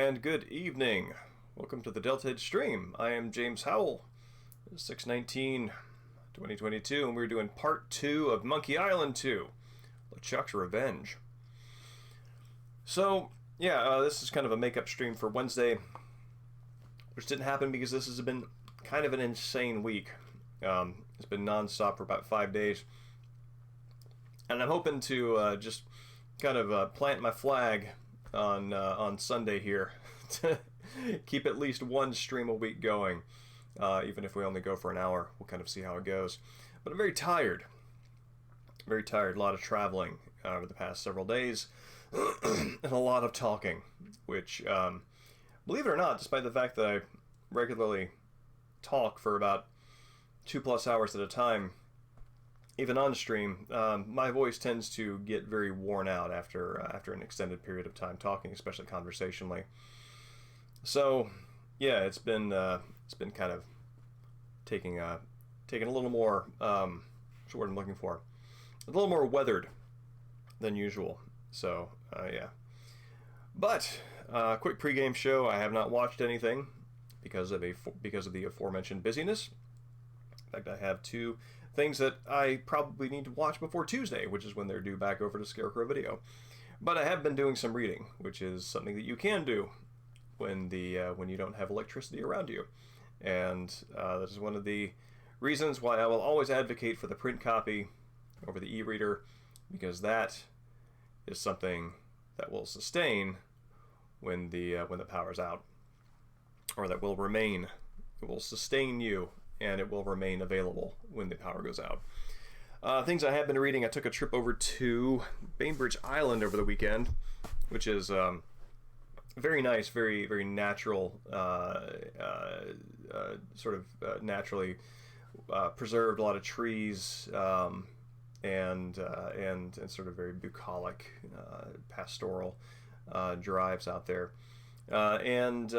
And good evening. Welcome to the Deltahead stream. I am James Howell. It's 6/19/2022, and we're doing part 2 of Monkey Island 2, LeChuck's Revenge. So, this is kind of a makeup stream for Wednesday, which didn't happen because this has been kind of an insane week. It's been non-stop for about 5 days. And I'm hoping to just kind of plant my flag on Sunday here to keep at least one stream a week going, even if we only go for an hour. We'll kind of see how it goes. But I'm very tired. Very tired. A lot of traveling over the past several days and a lot of talking, which, believe it or not, despite the fact that I regularly talk for about 2+ hours at a time, even on stream, my voice tends to get very worn out after an extended period of time talking, especially conversationally. So, it's been kind of taking a little more, what's the word I'm looking for? A little more weathered than usual. So, But quick pregame show. I have not watched anything because of the aforementioned busyness. In fact, I have 2 things that I probably need to watch before Tuesday, which is when they're due back over to Scarecrow Video. But I have been doing some reading, which is something that you can do when you don't have electricity around you. And that is one of the reasons why I will always advocate for the print copy over the e-reader, because that is something that will sustain when the power's out, or that will remain. It will sustain you, and it will remain available when the power goes out. Things I have been reading: I took a trip over to Bainbridge Island over the weekend, which is very nice, very, very natural, naturally preserved, a lot of trees, and sort of very bucolic, pastoral drives out there. And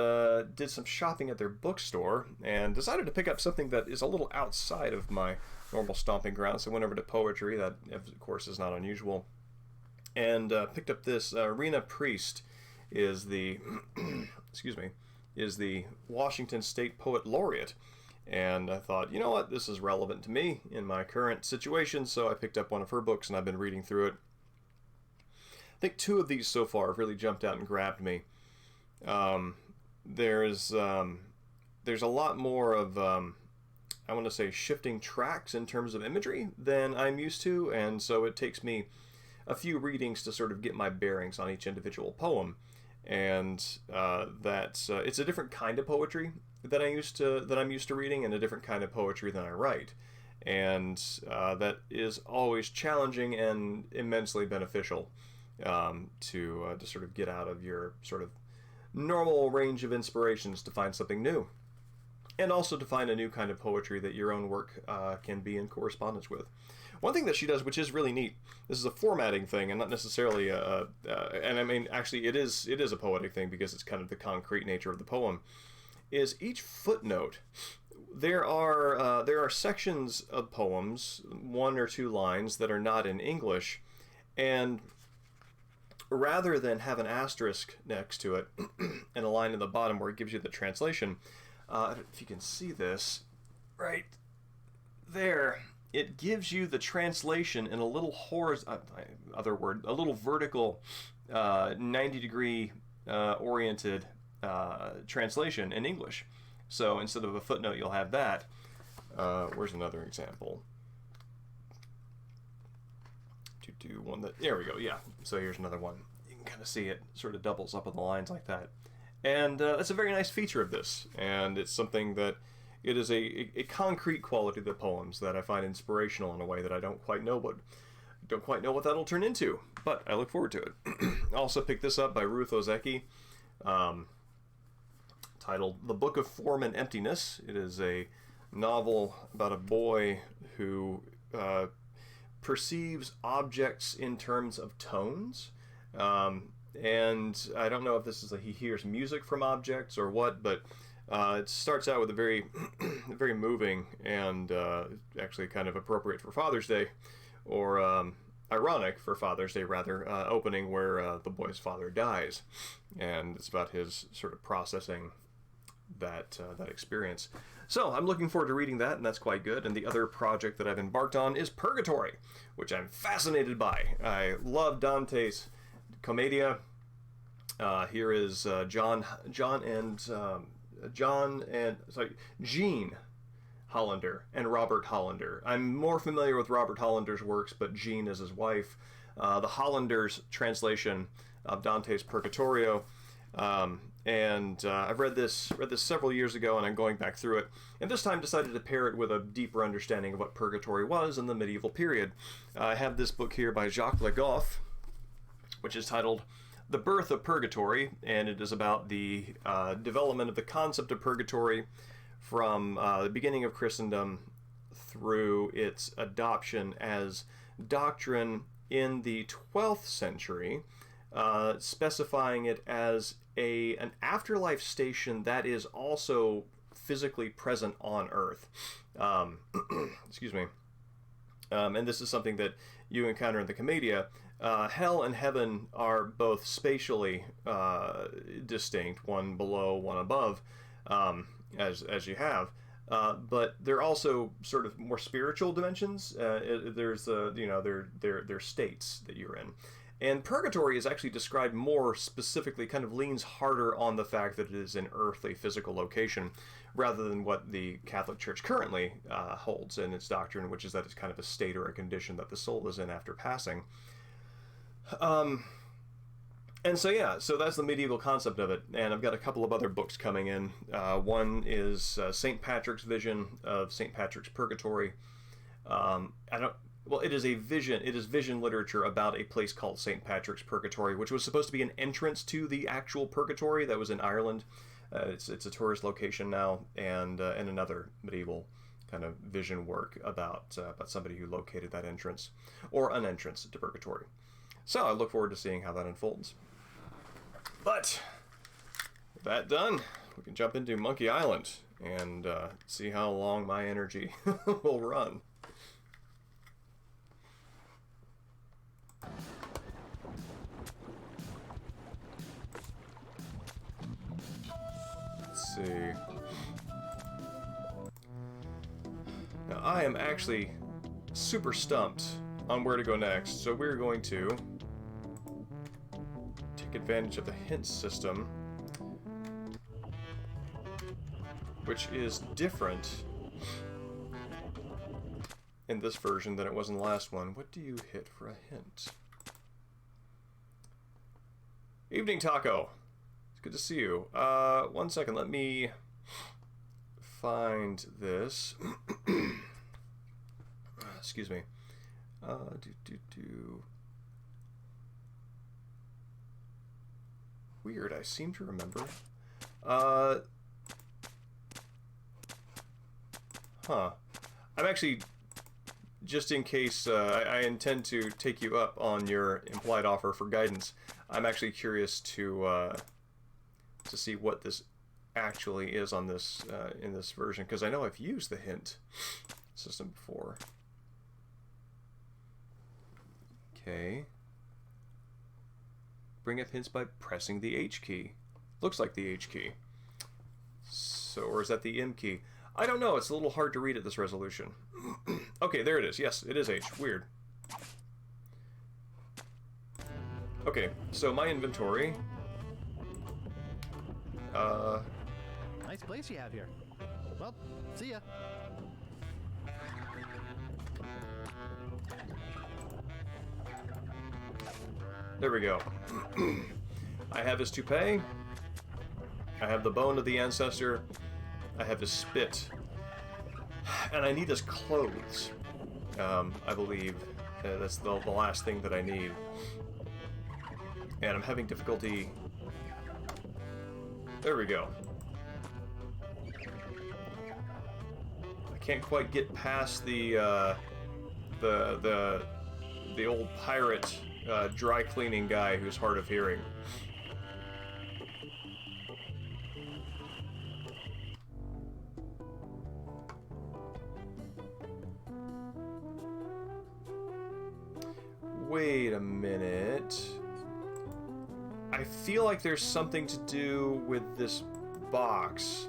did some shopping at their bookstore, and decided to pick up something that is a little outside of my normal stomping grounds. So I went over to poetry. That, of course, is not unusual, and picked up this. Rena Priest is the is the Washington State Poet Laureate, and I thought, you know what, this is relevant to me in my current situation. So I picked up one of her books, and I've been reading through it. I think 2 of these so far have really jumped out and grabbed me. There's a lot more of, I want to say, shifting tracks in terms of imagery than I'm used to, and so it takes me a few readings to sort of get my bearings on each individual poem, and it's a different kind of poetry that I'm used to reading, and a different kind of poetry than I write, and that is always challenging and immensely beneficial to sort of get out of your sort of normal range of inspirations to find something new, and also to find a new kind of poetry that your own work can be in correspondence with. One thing that she does, which is really neat, this is a formatting thing and not necessarily and I mean, actually it is a poetic thing because it's kind of the concrete nature of the poem, is each footnote, there are sections of poems, 1 or 2 lines, that are not in English, and rather than have an asterisk next to it and a line in the bottom where it gives you the translation, I don't know if you can see this right there, it gives you the translation in a little a little vertical 90-degree oriented translation in English. So instead of a footnote, you'll have that. Where's another example? Do one that, there we go, yeah. So here's another one. You can kind of see it sort of doubles up on the lines like that. And that's a very nice feature of this, and it's something that it is a concrete quality of the poems that I find inspirational in a way that I don't quite know what that'll turn into, but I look forward to it. I also picked this up by Ruth Ozeki, titled The Book of Form and Emptiness. It is a novel about a boy who perceives objects in terms of tones, and I don't know if this is he hears music from objects or what, but it starts out with a very very moving and actually kind of appropriate for Father's Day, or ironic for Father's Day, rather, opening where the boy's father dies, and it's about his sort of processing that experience. So I'm looking forward to reading that, and that's quite good. And the other project that I've embarked on is Purgatory, which I'm fascinated by. I love Dante's Commedia. Here is Gene Hollander and Robert Hollander. I'm more familiar with Robert Hollander's works, but Jean is his wife. The Hollander's translation of Dante's Purgatorio, and I've read this several years ago, and I'm going back through it, and this time decided to pair it with a deeper understanding of what purgatory was in the medieval period. I have this book here by Jacques Le Goff, which is titled The Birth of Purgatory, and it is about the development of the concept of purgatory from the beginning of Christendom through its adoption as doctrine in the 12th century, specifying it as an afterlife station that is also physically present on Earth. Excuse me. And this is something that you encounter in the Commedia. Hell and heaven are both spatially distinct, one below, one above, as you have. But they're also sort of more spiritual dimensions. There's they're states that you're in. And purgatory is actually described more specifically, kind of leans harder on the fact that it is an earthly physical location rather than what the Catholic Church currently holds in its doctrine, which is that it's kind of a state or a condition that the soul is in after passing. And so that's the medieval concept of it. And I've got a couple of other books coming in. One is St. Patrick's Vision of St. Patrick's Purgatory. It is vision literature about a place called St. Patrick's Purgatory, which was supposed to be an entrance to the actual purgatory that was in Ireland. It's a tourist location now, and another medieval kind of vision work about somebody who located that entrance, or an entrance to purgatory. So I look forward to seeing how that unfolds. But with that done, we can jump into Monkey Island and see how long my energy will run. Let's see. Now I am actually super stumped on where to go next, so we're going to take advantage of the hint system, which is different in this version than it was in the last one. What do you hit for a hint? Evening Taco. It's good to see you. 1 second, let me find this. Excuse me. Weird, I seem to remember. I'm actually, just in case I intend to take you up on your implied offer for guidance, I'm actually curious to see what this actually is on this in this version, because I know I've used the hint system before. Okay. Bring up hints by pressing the H key. Looks like the H key. So, or is that the M key? I don't know. It's a little hard to read at this resolution. Okay, there it is. Yes, it is H. Weird. Okay, so my inventory. Nice place you have here. Well, see ya. There we go. I have his toupee. I have the bone of the ancestor. I have his spit. And I need his clothes. I believe that's the last thing that I need. And I'm having difficulty. There we go. I can't quite get past the old pirate dry cleaning guy who's hard of hearing. Wait a minute. I feel like there's something to do with this box.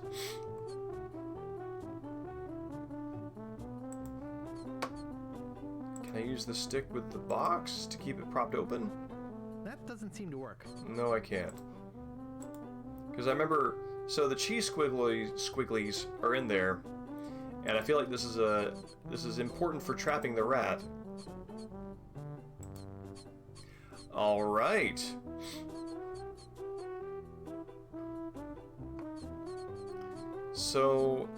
Can I use the stick with the box to keep it propped open? That doesn't seem to work. No, I can't. Because I remember, so the cheese squigglies are in there, and I feel like this is important for trapping the rat. All right. So,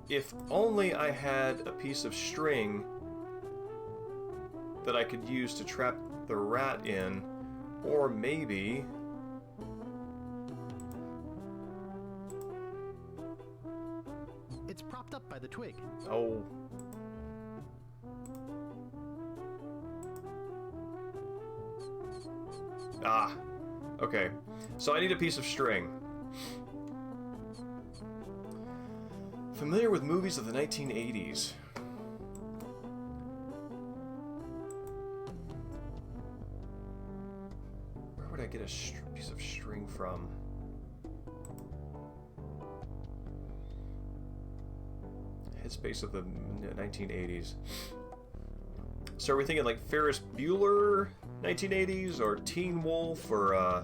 if only I had a piece of string that I could use to trap the rat in, or maybe... It's propped up by the twig. Oh. Ah. Okay. So I need a piece of string. Familiar with movies of the 1980s? Where would I get a piece of string from? Headspace of the 1980s. So are we thinking like Ferris Bueller 1980s or Teen Wolf or I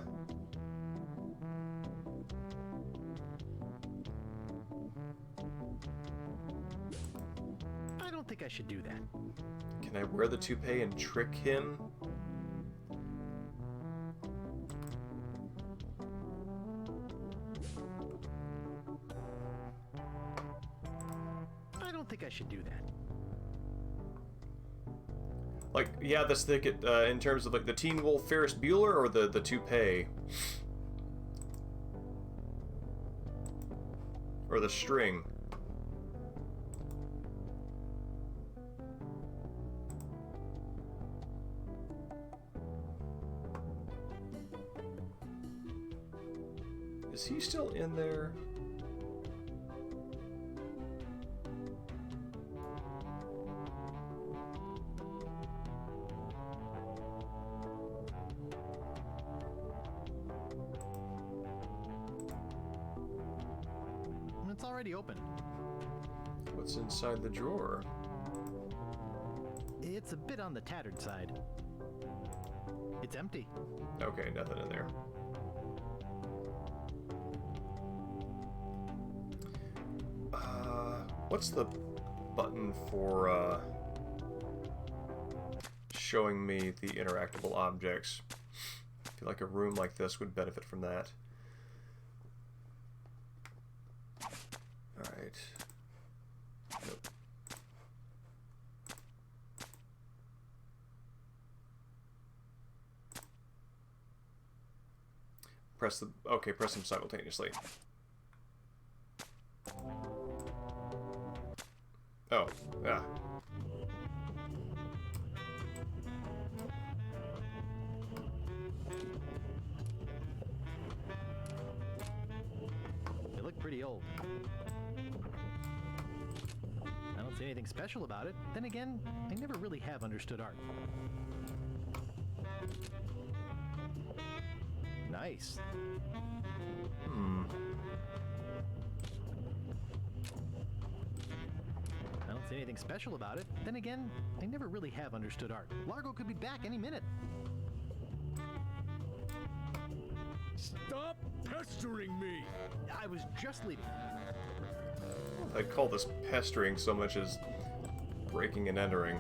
don't think I should do that. Can I wear the toupee and trick him? I don't think I should do that. Like, yeah, that's thick in terms of like the Teen Wolf Ferris Bueller or the toupee? Or the string? Is he still in there? It's already open. What's inside the drawer? It's a bit on the tattered side. It's empty. Okay, nothing in there. What's the button for showing me the interactable objects? I feel like a room like this would benefit from that. Alright. Nope. Press them simultaneously. Oh, yeah. They look pretty old. I don't see anything special about it. Then again, I never really have understood art. Nice. I don't see anything special about it. Then again, I never really have understood art. Largo could be back any minute. Stop pestering me! I was just leaving. I'd call this pestering so much as breaking and entering.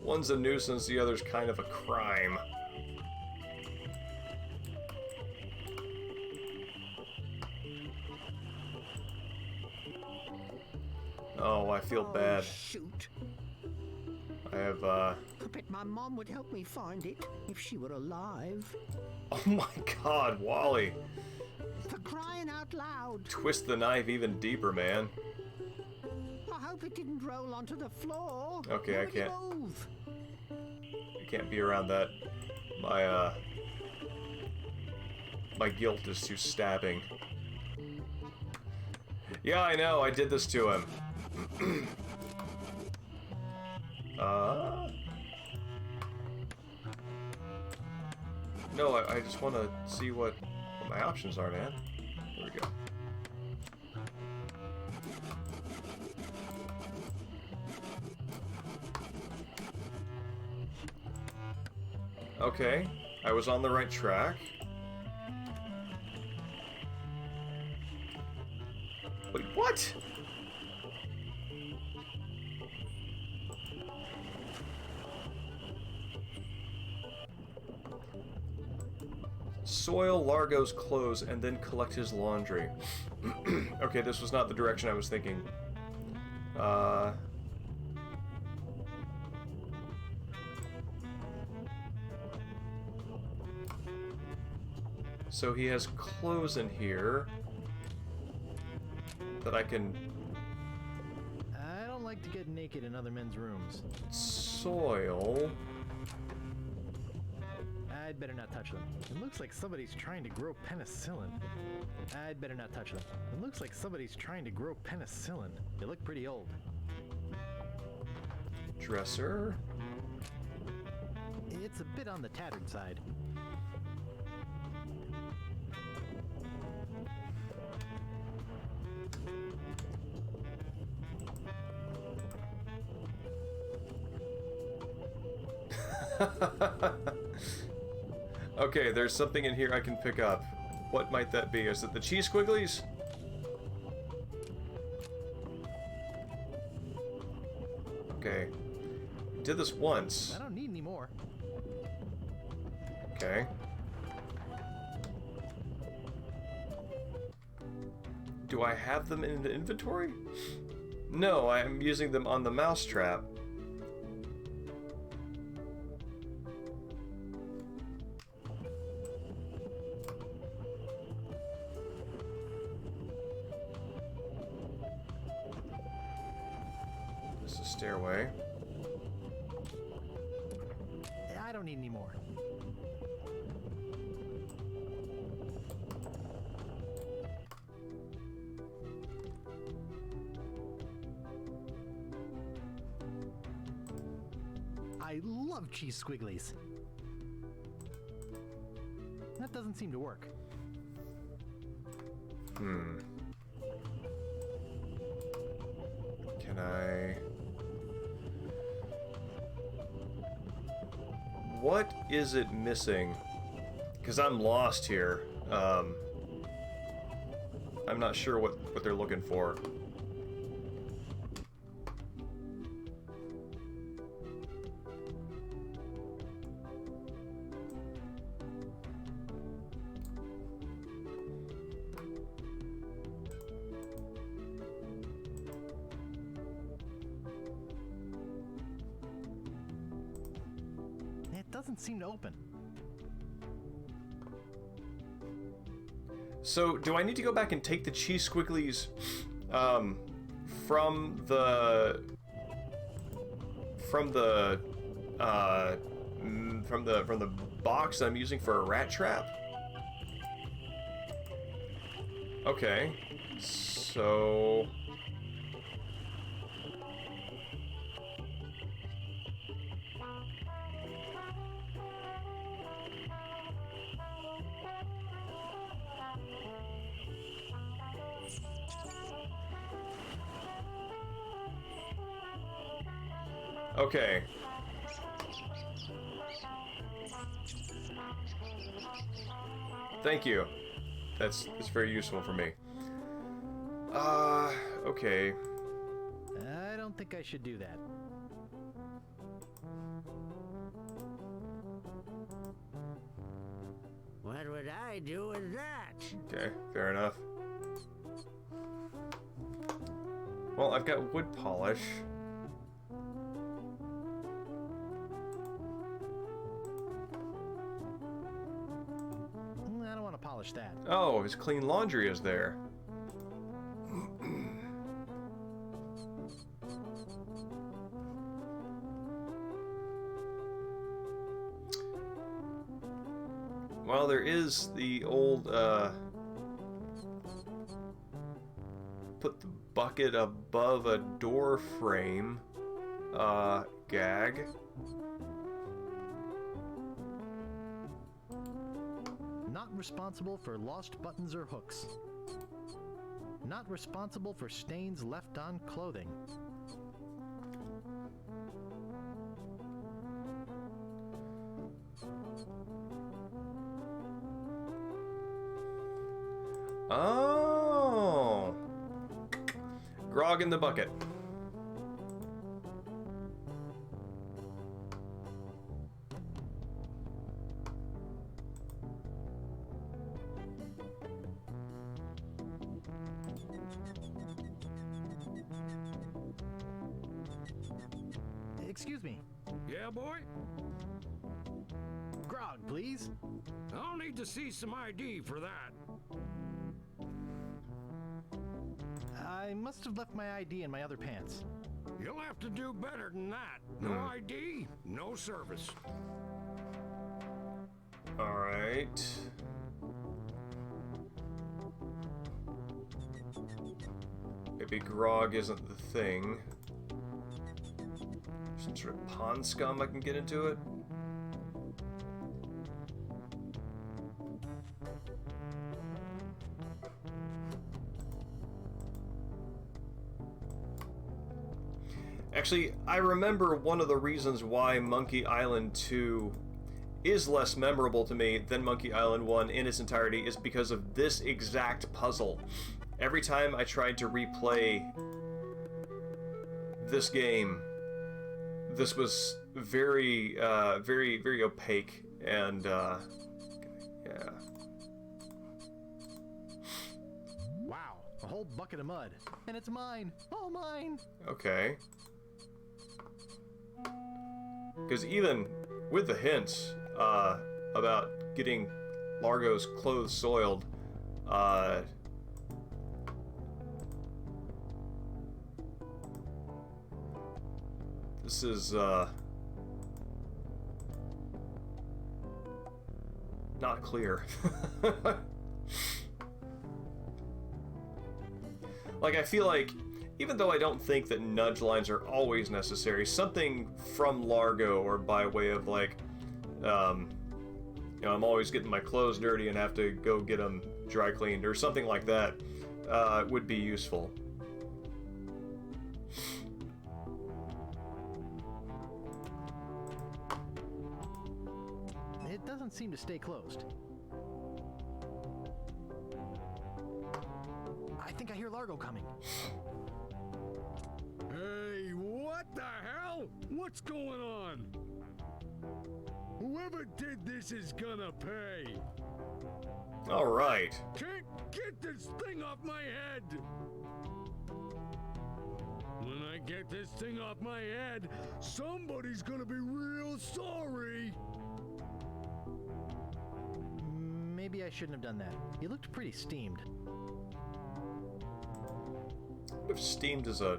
One's a nuisance, the other's kind of a crime. Oh, I feel bad. Shoot. I have, I bet my mom would help me find it if she were alive. oh my god, Wally. For crying out loud. Twist the knife even deeper, man. I hope it didn't roll onto the floor. Okay, I can't. Move. I can't be around that. My guilt is too stabbing. Yeah, I know, I did this to him. No, I just want to see what my options are, man. There we go. Okay, I was on the right track. Wait, what? Soil Largo's clothes and then collect his laundry. Okay, this was not the direction I was thinking. So he has clothes in here that I can... I don't like to get naked in other men's rooms. Soil... I'd better not touch them. It looks like somebody's trying to grow penicillin. I'd better not touch them. It looks like somebody's trying to grow penicillin. They look pretty old. Dresser... It's a bit on the tattered side. Okay, there's something in here I can pick up. What might that be? Is it the cheese squigglies? Okay. Did this once. I don't need any more. Okay. Do I have them in the inventory? No, I am using them on the mousetrap. This is a stairway. I don't need any more. I love cheese squigglies. That doesn't seem to work. Can I... What is it missing? Because I'm lost here. I'm not sure what they're looking for. It doesn't seem to open. So, do I need to go back and take the cheese squigglies from the box that I'm using for a rat trap? Okay. So, okay. Thank you. That's very useful for me. Okay. I don't think I should do that. What would I do with that? Okay, fair enough. Well, I've got wood polish. I don't want to polish that. Oh, his clean laundry is there. Well, there is the old, put the bucket above a door frame, gag. Not responsible for lost buttons or hooks. Not responsible for stains left on clothing. Oh. Grog in the bucket. Excuse me. Yeah, boy? Grog, please. I'll need to see some ID for that. I must have left my ID in my other pants. You'll have to do better than that. No ID, no service. Alright. Maybe grog isn't the thing. Some sort of pond scum I can get into it. Actually, I remember one of the reasons why Monkey Island 2 is less memorable to me than Monkey Island 1 in its entirety is because of this exact puzzle. Every time I tried to replay this game, this was very, very opaque, and, yeah. Wow, a whole bucket of mud. And it's mine. All mine. Okay. Because even with the hints about getting Largo's clothes soiled, this is not clear. Like, I feel like, even though I don't think that nudge lines are always necessary, something from Largo or by way of, like, you know, I'm always getting my clothes dirty and have to go get them dry cleaned or something like that would be useful. It doesn't seem to stay closed. I think I hear Largo coming. Hey, what the hell? What's going on? Whoever did this is gonna pay. All right. Can't get this thing off my head. When I get this thing off my head, somebody's gonna be real sorry. Maybe I shouldn't have done that. He looked pretty steamed. What if steamed is a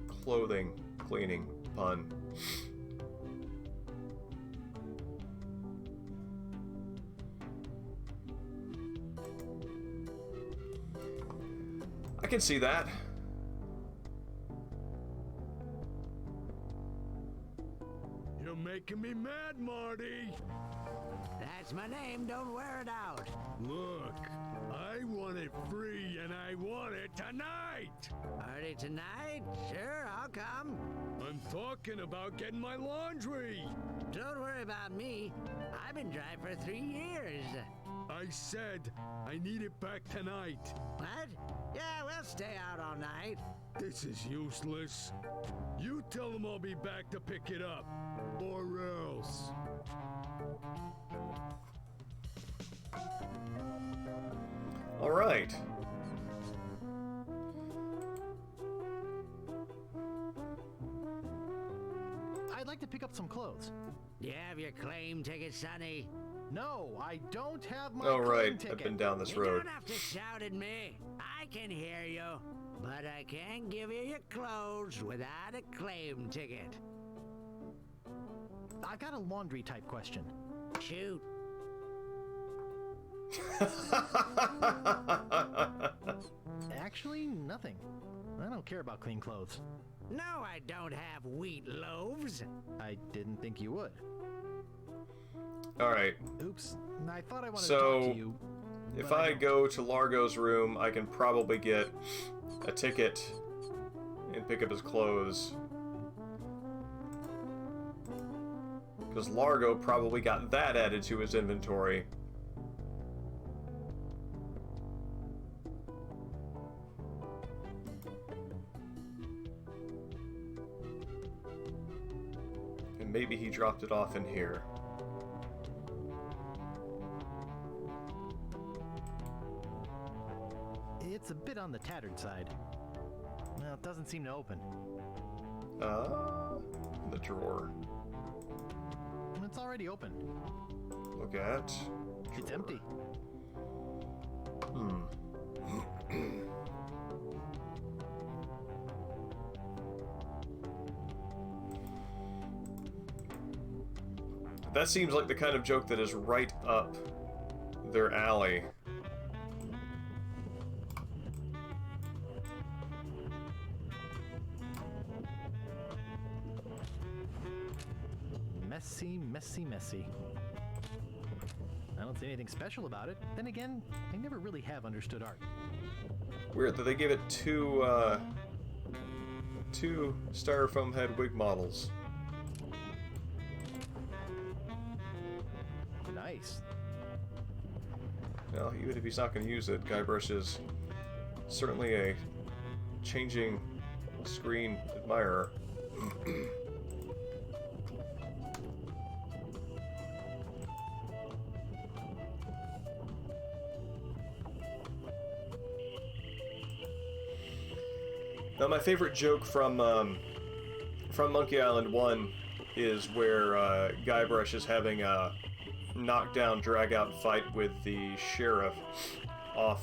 clothing cleaning pun? I can see that. You're making me mad, Marty. That's my name, don't wear it out. Look, I want it free and I want it tonight. Party tonight? Sure, I'll come. I'm talking about getting my laundry. Don't worry about me. I've been dry for 3 years. I said I need it back tonight. What? Yeah, we'll stay out all night. This is useless. You tell them I'll be back to pick it up, or else. All right. I'd like to pick up some clothes. You have your claim ticket, Sonny? No, I don't have my Oh, claim right. ticket. I've been down this You road. don't have to shout at me. I can hear you. But I can't give you your clothes without a claim ticket. I've got a laundry type question. Shoot. Actually, nothing. I don't care about clean clothes. No, I don't have wheat loaves. I didn't think you would. All right. Oops. I thought I wanted to So, talk to you. if but I don't. go to Largo's room, I can probably get a ticket and pick up his clothes. Because Largo probably got that added to his inventory. And maybe he dropped it off in here. It's a bit on the tattered side. Well, it doesn't seem to open. The drawer. It's already open. Look at. It's drawer. empty. That seems like the kind of joke that is right up their alley. Messy, messy, messy. I don't see anything special about it. Then again, I never really have understood art. Weird that they gave it two styrofoam head wig models. Nice. Well, even if he's not going to use it, Guybrush is certainly a changing screen admirer. Now, my favorite joke from Monkey Island 1 is where Guybrush is having a knockdown, drag-out fight with the sheriff off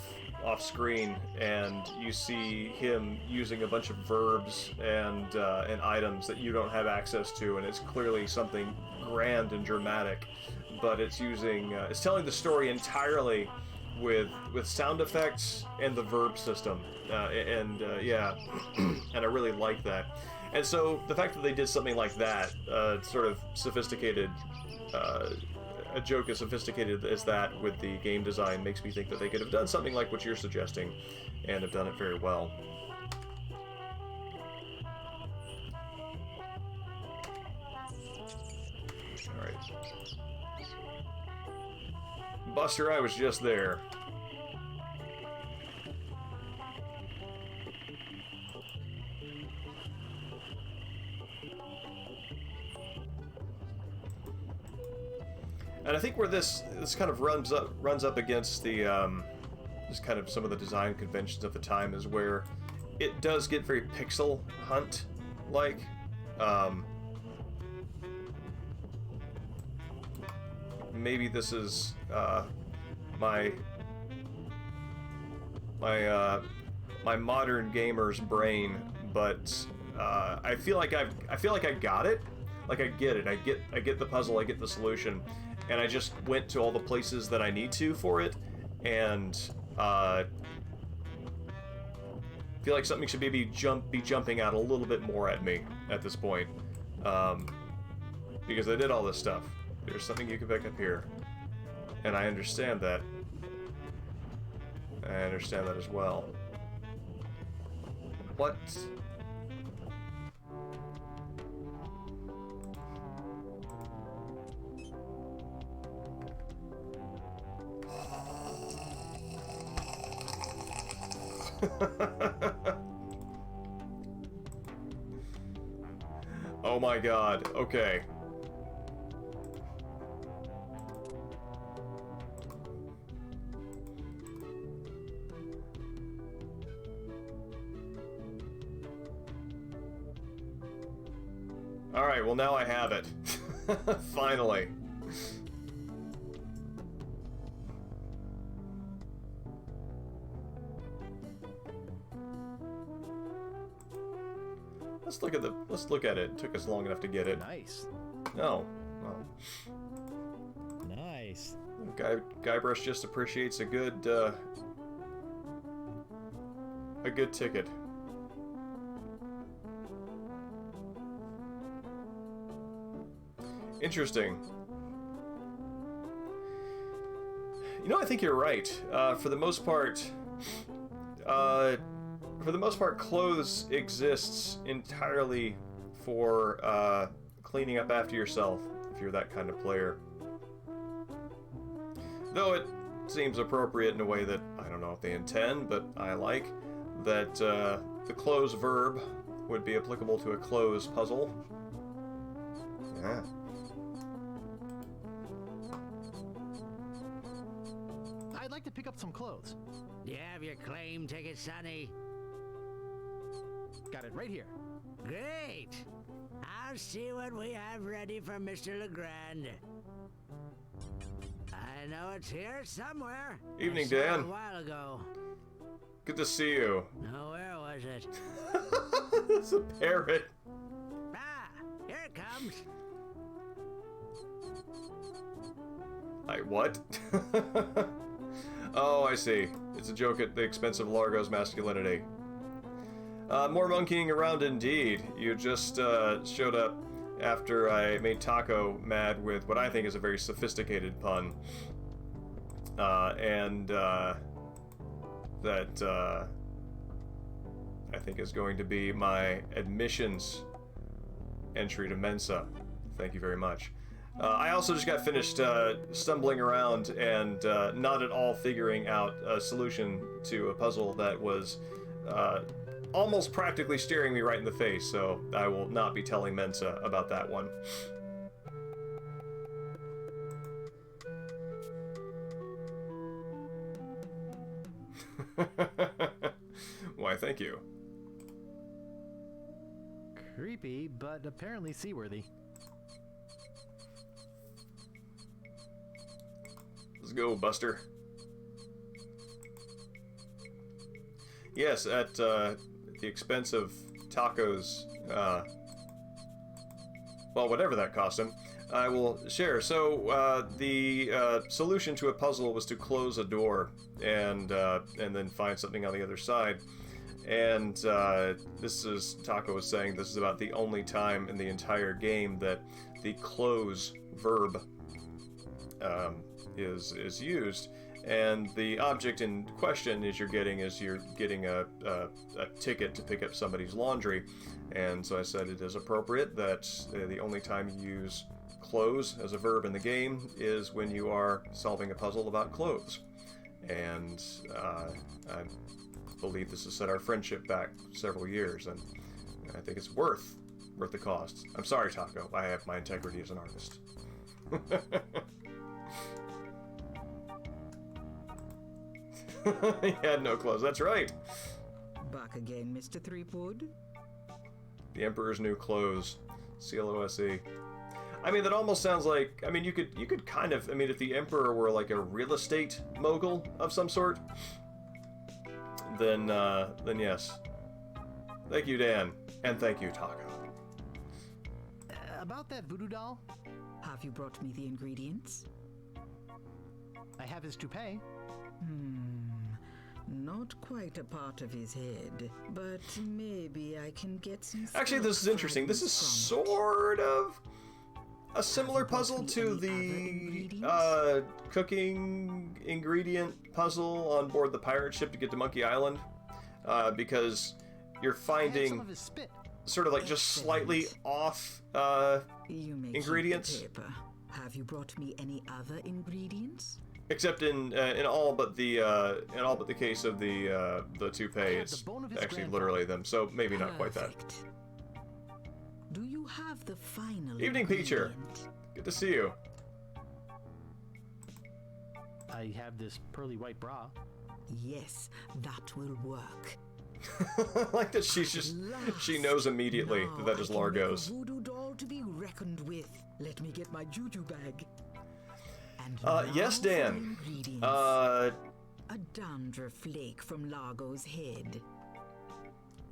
screen, and you see him using a bunch of verbs and items that you don't have access to, and it's clearly something grand and dramatic, but it's using it's telling the story entirely with sound effects and the verb system, yeah, and I really like that. And so the fact that they did something like that, sort of sophisticated, a joke as sophisticated as that with the game design, makes me think that they could have done something like what you're suggesting, and have done it very well. Alright. Buster, I was just there. And I think where this kind of runs up against the just kind of some of the design conventions of the time is where it does get very pixel hunt like. Maybe this is my modern gamer's brain, but I feel like I got it. Like I get it. I get the puzzle. I get the solution, and I just went to all the places that I need to for it, and feel like something should maybe be jumping out a little bit more at me at this point, because I did all this stuff. There's something you can pick up here, and I understand that. I understand that as well. What? Oh my god, okay. Alright, well now I have it. Finally. Let's look at it. It took us long enough to get it. Nice. No. Well, Nice. Guybrush just appreciates a good ticket. Interesting. You know, I think you're right. For the most part, clothes exists entirely for cleaning up after yourself, if you're that kind of player. Though it seems appropriate in a way that I don't know if they intend, but I like that the close verb would be applicable to a close puzzle. Yeah. I'd like to pick up some clothes. You have your claim ticket, Sonny? Got it right here. Great! I'll see what we have ready for Mr. Legrand. I know it's here somewhere. Evening, I saw it Dan. A while ago. Good to see you. Oh, where was it? It's a parrot. Ah, here it comes. What? Oh, I see. It's a joke at the expense of Largo's masculinity. More monkeying around indeed. You just showed up after I made Taco mad with what I think is a very sophisticated pun. That I think is going to be my admissions entry to Mensa. Thank you very much. I also just got finished stumbling around and not at all figuring out a solution to a puzzle that was almost practically staring me right in the face, so I will not be telling Mensa about that one. Why, thank you. Creepy, but apparently seaworthy. Let's go, Buster. Yes, at the expense of Taco's, well, whatever that cost him, I will share. So, the solution to a puzzle was to close a door and then find something on the other side. And this is, Taco was saying, this is about the only time in the entire game that the close verb is used. And the object in question you're getting a ticket to pick up somebody's laundry. And so I said it is appropriate that the only time you use close as a verb in the game is when you are solving a puzzle about clothes. And I believe this has set our friendship back several years, and I think it's worth the cost. I'm sorry, Taco. I have my integrity as an artist. He had no clothes. That's right. Back again, Mr. Threepwood? The Emperor's New Clothes. CLOSE. I mean, that almost sounds like... I mean, you could kind of... I mean, if the Emperor were like a real estate mogul of some sort, then yes. Thank you, Dan. And thank you, Taco. About that voodoo doll, Have you brought me the ingredients? I have his toupee. Not quite a part of his head, but maybe I can get some... Actually, this is interesting. This is sort of a similar puzzle to the cooking ingredient puzzle on board the pirate ship to get to Monkey Island, because you're finding Some of his spit. sort of like just slightly off You may ingredients. keep the paper. Have you brought me any other ingredients? Except in all but the case of the toupee, have it's the bone of his actually grandfather. literally them. So maybe not quite that. Perfect. Do you have the final Evening, Peacher. ingredient? Good to see you. I have this pearly white bra. Yes, that will work. I like that she knows immediately Now that is I can make a Largo's. voodoo doll to be reckoned with. Let me get my juju bag. And Yes, now for Dan. ingredients. Uh, A dandruff flake from Largo's head.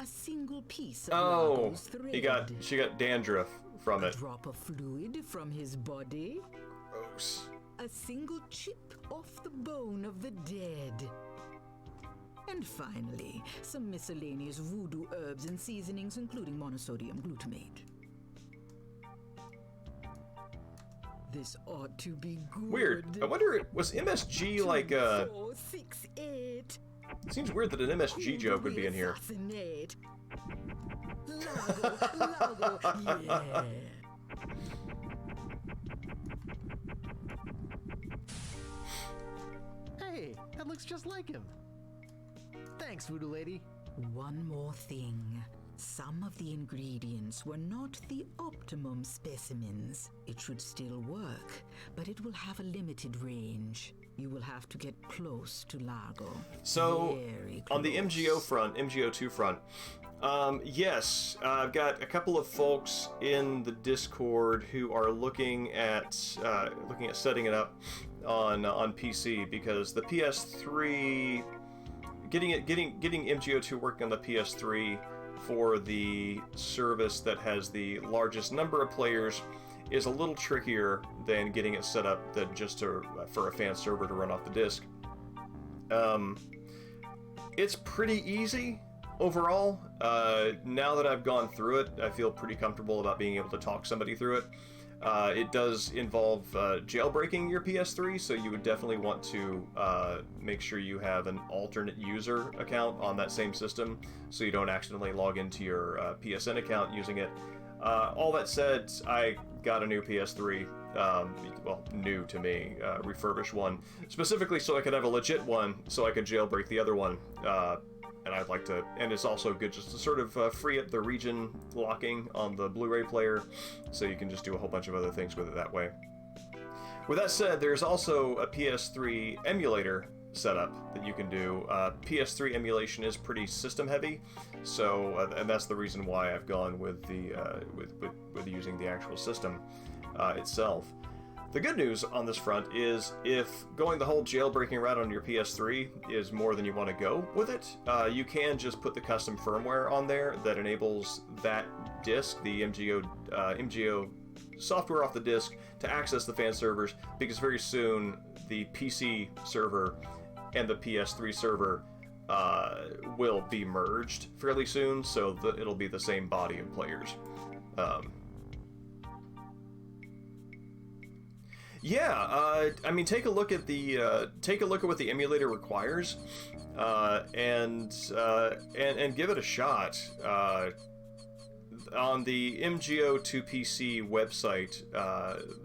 A single piece of oh, Largo's thread. she got dandruff from A it. drop of fluid from his body. Gross. A single chip off the bone of the dead. And finally, some miscellaneous voodoo herbs and seasonings, including monosodium glutamate. This ought to be good. Weird. I wonder, was MSG like 4, 6, 8. Seems weird that an MSG joke would be in here. Assassinate. Largo, yeah. Hey, that looks just like him. Thanks, Voodoo Lady. One more thing. Some of the ingredients were not the optimum specimens. It should still work, but it will have a limited range. You will have to get close to Largo. So, Very on the close. MGO front, MGO2 front, yes, I've got a couple of folks in the Discord who are looking at setting it up on PC, because the PS3, getting MGO2 working on the PS3 for the service that has the largest number of players is a little trickier than getting it set up for a fan server to run off the disc. It's pretty easy overall. Now that I've gone through it, I feel pretty comfortable about being able to talk somebody through it. It does involve jailbreaking your PS3, so you would definitely want to make sure you have an alternate user account on that same system, so you don't accidentally log into your PSN account using it. All that said, I got a new PS3, well, new to me, refurbished one, specifically so I could have a legit one, so I could jailbreak the other one. And I'd like to, and it's also good just to sort of free up the region locking on the Blu-ray player, so you can just do a whole bunch of other things with it that way. With that said, there's also a PS3 emulator setup that you can do. PS3 emulation is pretty system heavy, so and that's the reason why I've gone with the with using the actual system itself. The good news on this front is if going the whole jailbreaking route on your PS3 is more than you want to go with it, you can just put the custom firmware on there that enables that disc, the MGO software off the disc, to access the fan servers, because very soon the PC server and the PS3 server will be merged fairly soon, so it'll be the same body of players. Yeah, I mean, take a look at what the emulator requires, and give it a shot. On the MGO2PC website,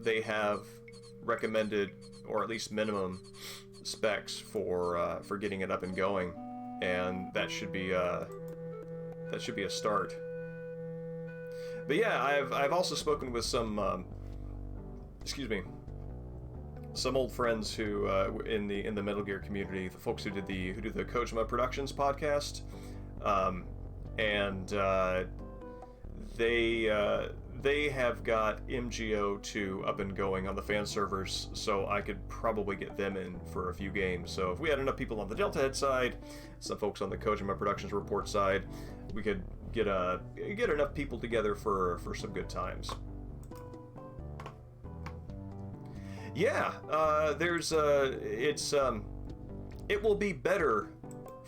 they have recommended, or at least minimum specs for getting it up and going, and that should be a start. But yeah, I've also spoken with some some old friends who in the Metal Gear community, the folks who do the Kojima Productions podcast, and they have got MGO2 up and going on the fan servers, so I could probably get them in for a few games. So if we had enough people on the Deltahead side, some folks on the Kojima Productions report side, we could get enough people together for some good times. Yeah, it will be better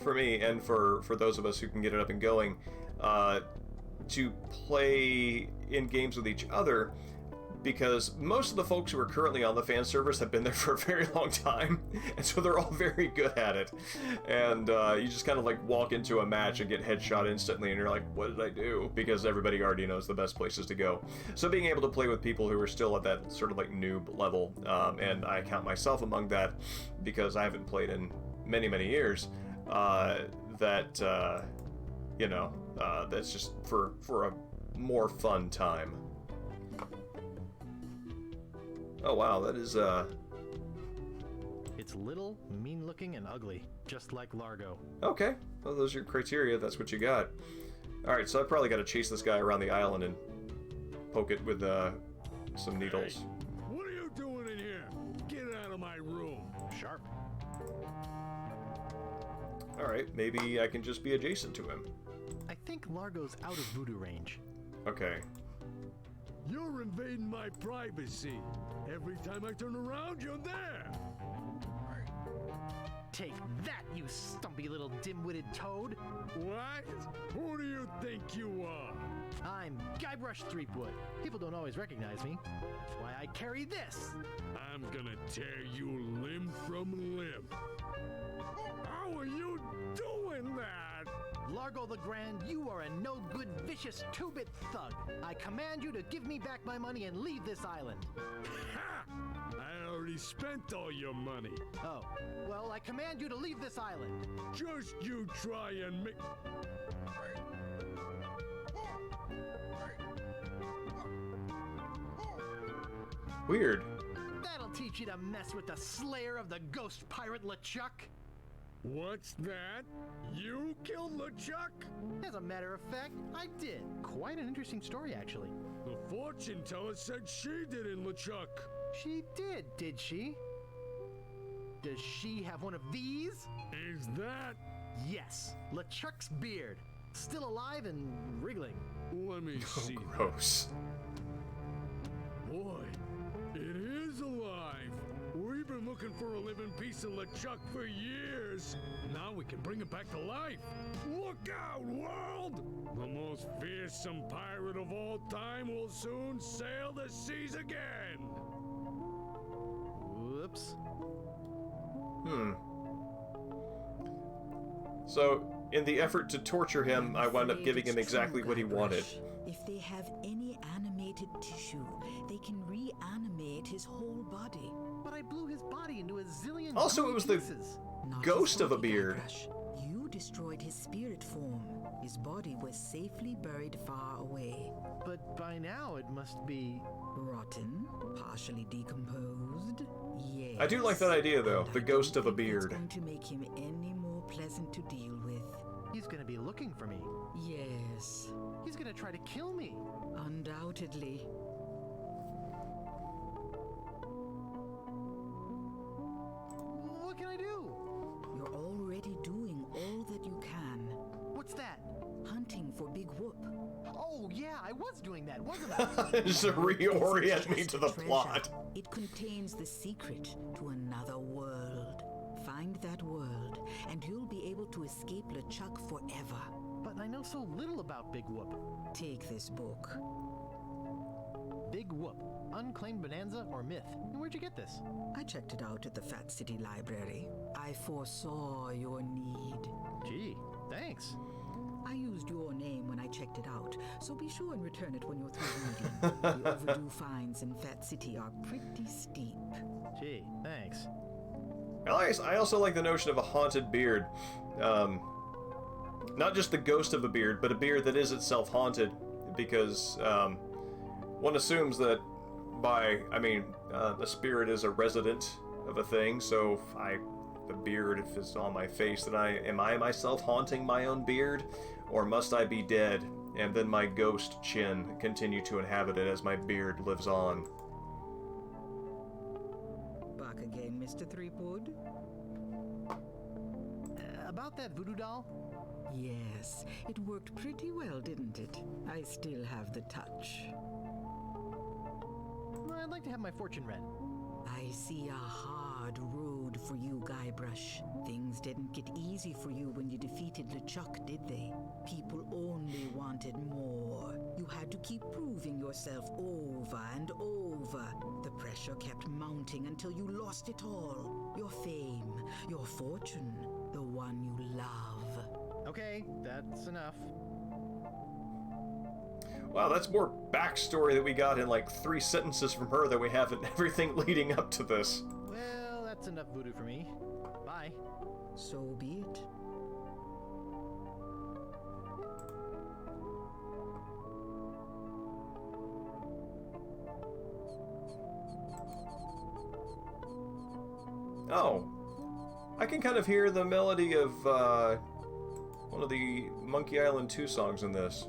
for me and for those of us who can get it up and going to play in games with each other, because most of the folks who are currently on the fan servers have been there for a very long time, and so they're all very good at it. And you just kind of like walk into a match and get headshot instantly, and you're like, what did I do? Because everybody already knows the best places to go. So being able to play with people who are still at that sort of like noob level, and I count myself among that because I haven't played in many, many years, that's just for a more fun time. Oh wow, that is It's little, mean-looking, and ugly, just like Largo. Okay, well, those are your criteria. That's what you got. Alright, so I probably got to chase this guy around the island and poke it with some needles. Hey, what are you doing in here? Get out of my room. Sharp. Alright, maybe I can just be adjacent to him. I think Largo's out of voodoo range. Okay. You're invading my privacy. Every time I turn around, you're there. Take that, you stumpy little dim-witted toad! What? Who do you think you are? I'm Guybrush Threepwood. People don't always recognize me. That's why I carry this. I'm gonna tear you limb from limb. How are you doing that? Largo the Grand, you are a no-good, vicious, two-bit thug. I command you to give me back my money and leave this island. Ha! I already spent all your money. Oh, well, I command you to leave this island. Just you try and make... Weird. That'll teach you to mess with the slayer of the ghost pirate LeChuck. What's that? You killed LeChuck? As a matter of fact, I did. Quite an interesting story, actually. The fortune teller said she did in LeChuck. She did she? Does she have one of these? Is that... Yes, LeChuck's beard. Still alive and wriggling. Let me see. Gross. Boy, it is alive. We've been looking for a living piece of LeChuck for years. Now we can bring it back to life. Look out, world! The most fearsome pirate of all time will soon sail the seas again. Whoops. So, in the effort to torture him, I wound up giving him exactly what he wanted. If they have any animated tissue, they can reanimate his whole body. But I blew his body into a zillion Also, it was the pieces. Not ghost his of a body, beard. Guybrush. You destroyed his spirit form. His body was safely buried far away. But by now it must be... Rotten, partially decomposed. Yes. I do like that idea, though. And The I ghost don't of a think that's beard. going to make him any more pleasant to deal with. He's gonna be looking for me. Yes, He's gonna try to kill me. undoubtedly. What can I do? You're already doing all that you can. What's that? Hunting for Big Whoop. Oh yeah, I was doing that, wasn't I? Just to reorient me Just to a the treasure. plot. It contains the secret to another world. Find that world, and you'll be able to escape LeChuck forever. But I know so little about Big Whoop. Take this book. Big Whoop, Unclaimed Bonanza or Myth. Where'd you get this? I checked it out at the Fat City Library. I foresaw your need. Gee, thanks. I used your name when I checked it out, so be sure and return it when you're through reading. The overdue fines in Fat City are pretty steep. Gee, thanks. I also like the notion of a haunted beard. Not just the ghost of a beard, but a beard that is itself haunted, because one assumes that a spirit is a resident of a thing, so if the beard if it's on my face, then am I myself haunting my own beard? Or must I be dead, and then my ghost chin continue to inhabit it as my beard lives on? Back again, Mr. Threepwood? About that voodoo doll? Yes, it worked pretty well, didn't it? I still have the touch. I'd like to have my fortune read. I see a hard road for you, Guybrush. Things didn't get easy for you when you defeated LeChuck, did they? People only wanted more. You had to keep proving yourself over and over. The pressure kept mounting until you lost it all. Your fame, your fortune, the one you love. Okay, that's enough. Wow, that's more backstory that we got in like 3 sentences from her than we have in everything leading up to this. Well, that's enough voodoo for me. Bye. So be it. Oh, I can kind of hear the melody of one of the Monkey Island 2 songs in this.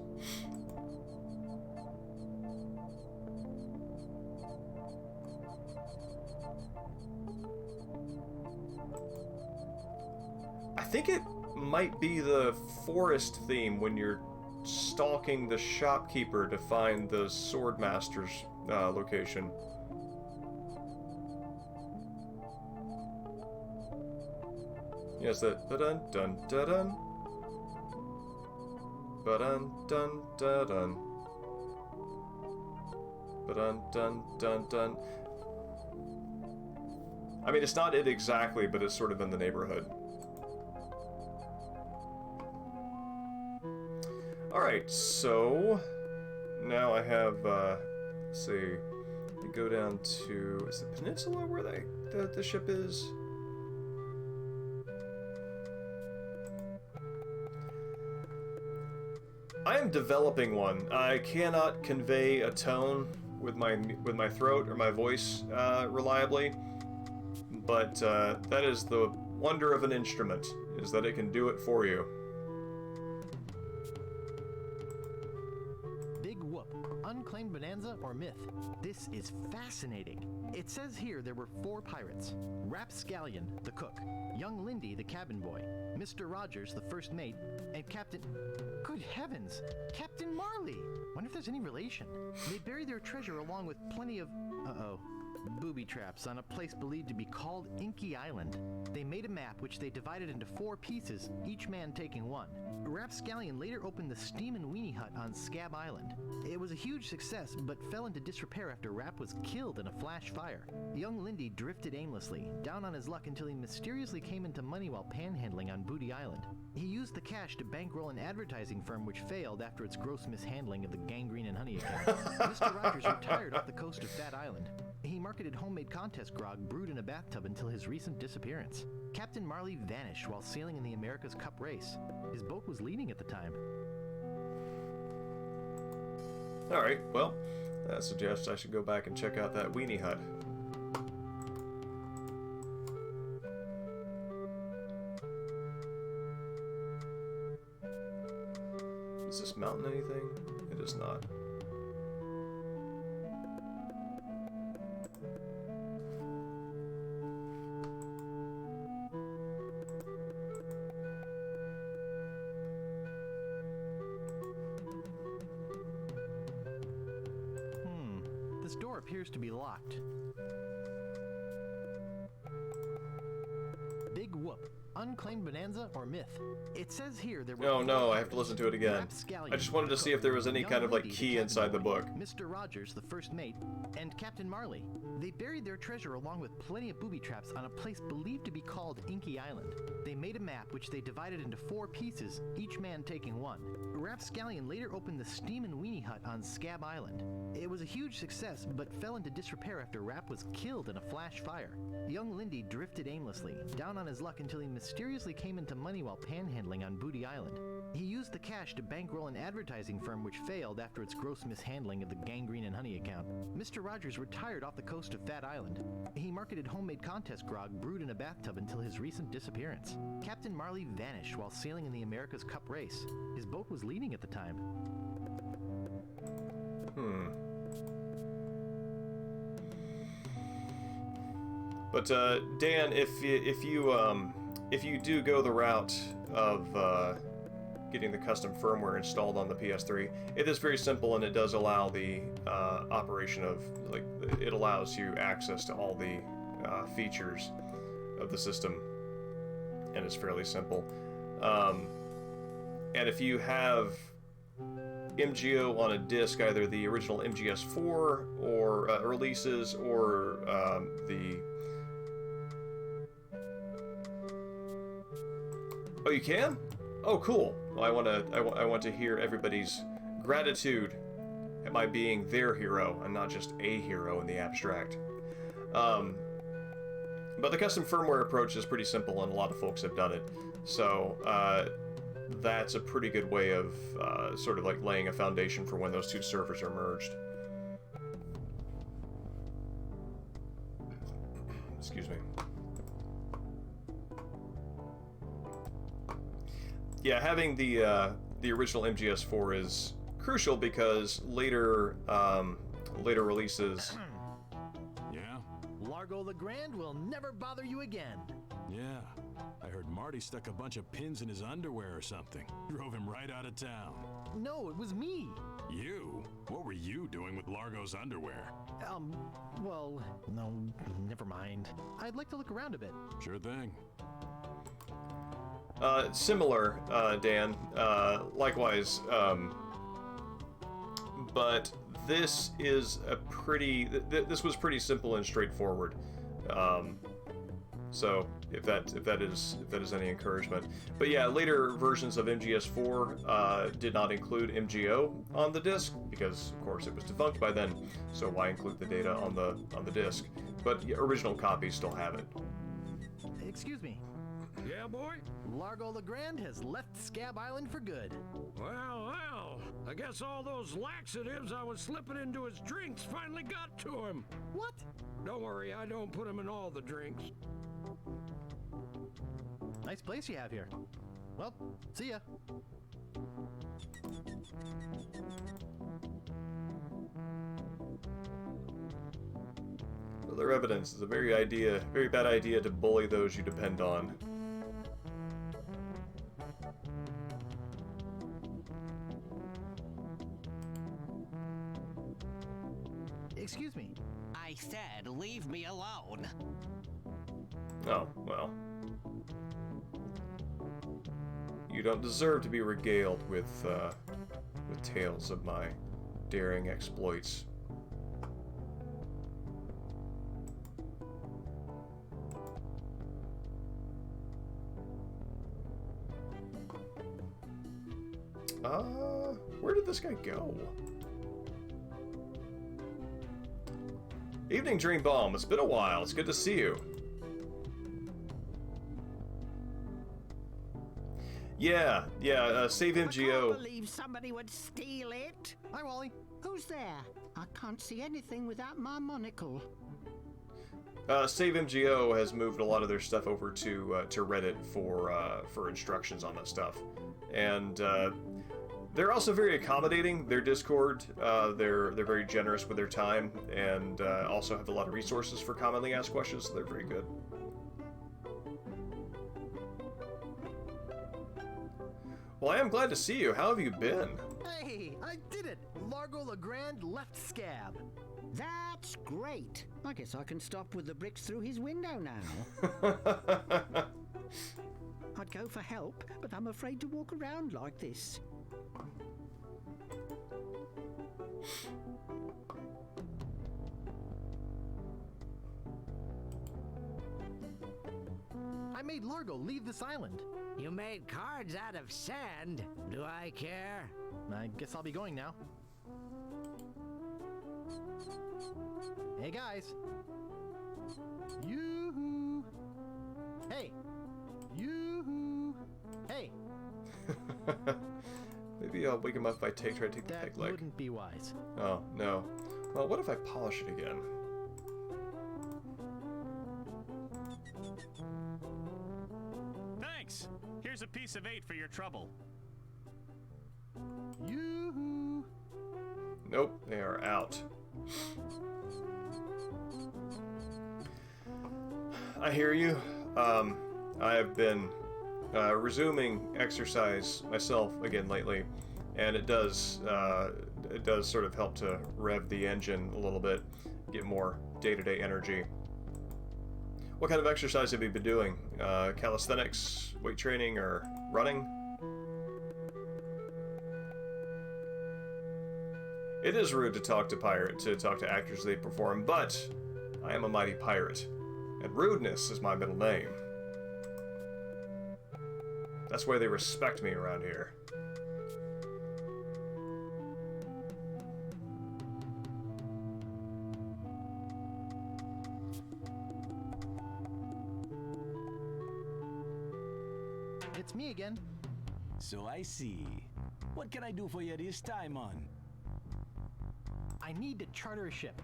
I think it might be the forest theme when you're stalking the shopkeeper to find the swordmaster's location. Yes, the da-dun dun da-dun. Ba-dun dun da-dun. Ba-dun, dun, dun, dun. I mean, it's not it exactly, but it's sort of in the neighborhood. Alright, so now I have, let's see, you go down to, is the peninsula where the ship is? I am developing one. I cannot convey a tone with my throat or my voice reliably, but that is the wonder of an instrument, is that it can do it for you. Big whoop. Unclaimed bonanza or myth? This is fascinating. It says here there were 4 pirates. Rapscallion, the cook, young Lindy, the cabin boy, Mr. Rogers, the first mate, and Captain... Good heavens! Captain Marley! Wonder if there's any relation. They buried their treasure along with plenty of... booby traps on a place believed to be called Inky Island. They made a map which they divided into 4 pieces, each man taking one. Rapscallion later opened the Steam and Weenie Hut on Scab Island. It was a huge success, but fell into disrepair after Rap was killed in a flash fire. Young Lindy drifted aimlessly, down on his luck until he mysteriously came into money while panhandling on Booty Island. He used the cash to bankroll an advertising firm which failed after its gross mishandling of the gangrene and honey account. Mr. Rogers retired off the coast of Fat Island. He marketed homemade contest grog brewed in a bathtub until his recent disappearance. Captain Marley vanished while sailing in the America's Cup race. His boat was leading at the time. Alright, well, that suggests I should go back and check out that Weenie Hut. Is this mountain anything? It is not. This door appears to be locked. Big whoop. Unclaimed bonanza or myth? It says here there were... Oh no, I have to listen to it again. I just wanted to see if there was any kind of like Young key Lindy, the inside the cabin boy, book. Mr. Rogers, the first mate, and Captain Marley. They buried their treasure along with plenty of booby traps on a place believed to be called Inky Island. They made a map which they divided into 4 pieces, each man taking one. Rapscallion later opened the Steam and Weenie Hut on Scab Island. It was a huge success, but fell into disrepair after Rap was killed in a flash fire. Young Lindy drifted aimlessly, down on his luck until he mysteriously came into money while panhandling on Booty Island. He used the cash to bankroll an advertising firm which failed after its gross mishandling of the gangrene and honey account. Mr. Rogers retired off the coast of Fat Island. He marketed homemade contest grog brewed in a bathtub until his recent disappearance. Captain Marley vanished while sailing in the America's Cup race. His boat was leading at the time. But Dan, if you do go the route of getting the custom firmware installed on the PS3, it is very simple, and it does allow the operation of, like, it allows you access to all the features of the system, and it's fairly simple. And if you have MGO on a disc, either the original MGS4 or releases, or the... Oh, you can? Oh, cool. Well, I want to hear everybody's gratitude at my being their hero and not just a hero in the abstract. But the custom firmware approach is pretty simple, and a lot of folks have done it. So that's a pretty good way of sort of like laying a foundation for when those two servers are merged. Excuse me. Yeah, having the original MGS4 is crucial because later releases. Yeah? Largo the Grand will never bother you again. Yeah. I heard Marty stuck a bunch of pins in his underwear or something. Drove him right out of town. No, it was me. You? What were you doing with Largo's underwear? Well, no, never mind. I'd like to look around a bit. Sure thing. Similar, Dan. Likewise, but this is a pretty... this was pretty simple and straightforward. So if that is any encouragement. But yeah, later versions of MGS4 did not include MGO on the disc because, of course, it was defunct by then. So why include the data on the disc? But yeah, original copies still have it. Excuse me. Yeah, boy? Largo Legrand has left Scab Island for good. Well, I guess all those laxatives I was slipping into his drinks finally got to him. What? Don't worry, I don't put him in all the drinks. Nice place you have here. Well, see ya. Further evidence is a very bad idea to bully those you depend on. Excuse me. I said leave me alone. Oh, well. You don't deserve to be regaled with tales of my daring exploits. Where did this guy go? Evening, Dream Bomb. It's been a while. It's good to see you. Yeah, save I can't MGO. believe somebody would steal it. Hi, Wally. Who's there? I can't see anything without my monocle. Save MGO has moved a lot of their stuff over to Reddit for instructions on that stuff, and they're also very accommodating. Their Discord, they're very generous with their time, and also have a lot of resources for commonly asked questions. So they're very good. Well, I am glad to see you. How have you been? Hey, I did it! Largo Legrand left Scab. That's great. I guess I can stop with the bricks through his window now. I'd go for help, but I'm afraid to walk around like this. I made Largo leave this island. You made cards out of sand. Do I care? I guess I'll be going now. Hey, guys. Yoo-hoo. Hey. Yoo-hoo. Hey. Maybe I'll wake him up if I try to take the peg That leg. wouldn't be wise. Oh, no. Well, what if I polish it again? Thanks! Here's a piece of 8 for your trouble. Yoo-hoo. Nope, they are out. I hear you. I have been resuming exercise myself again lately, and it does sort of help to rev the engine a little bit, get more day-to-day energy. What kind of exercise have you been doing? Calisthenics, weight training, or running? It is rude to talk to actors as they perform, but I am a mighty pirate, and rudeness is my middle name. That's why they respect me around here. It's me again. So I see. What can I do for you this time, on? I need to charter a ship.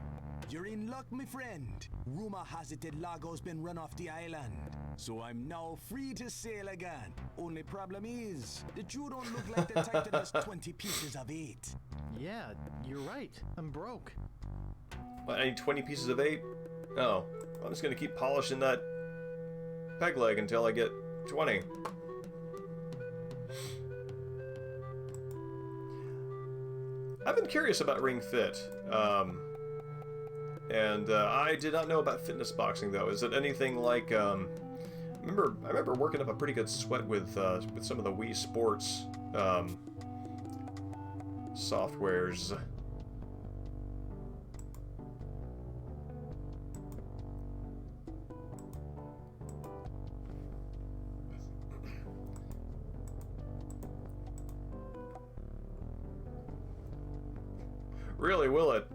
You're in luck, my friend. Rumor has it that Largo's been run off the island. So I'm now free to sail again. Only problem is that you don't look like the type that has 20 pieces of 8. Yeah, you're right. I'm broke. What, I need 20 pieces of 8? Oh, I'm just gonna keep polishing that peg leg until I get 20. I've been curious about Ring Fit, and I did not know about fitness boxing though. Is it anything like? I remember working up a pretty good sweat with some of the Wii Sports softwares. Really, will it?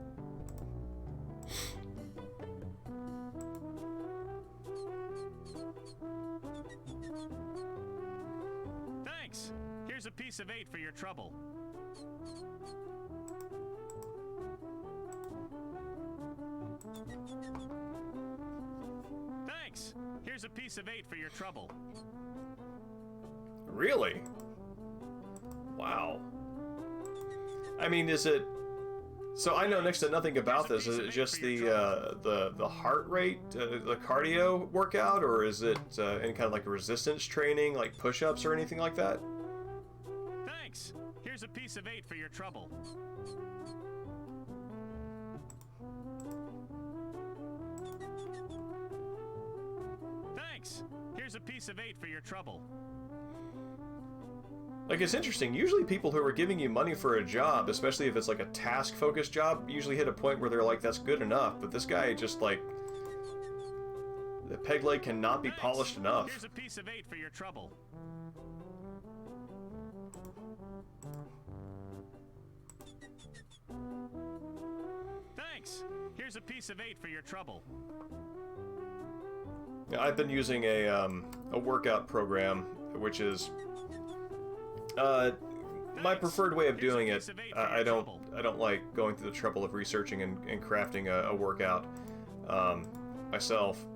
Thanks. Here's a piece of 8 for your trouble. Thanks. Here's a piece of 8 for your trouble. Really? Wow. I mean, is it... So I know next to nothing about this. Is it just the heart rate, the cardio workout, or is it any kind of like resistance training, like push-ups or anything like that? Thanks. Here's a piece of 8 for your trouble. Thanks. Here's a piece of 8 for your trouble. Like, it's interesting. Usually people who are giving you money for a job, especially if it's like a task-focused job, usually hit a point where they're like, that's good enough. But this guy just like... The peg leg cannot be polished enough. Here's a piece of 8 for your trouble. Thanks. Here's a piece of 8 for your trouble. I've been using a workout program, which is my preferred way of doing it. I don't like going through the trouble of researching and crafting a workout myself,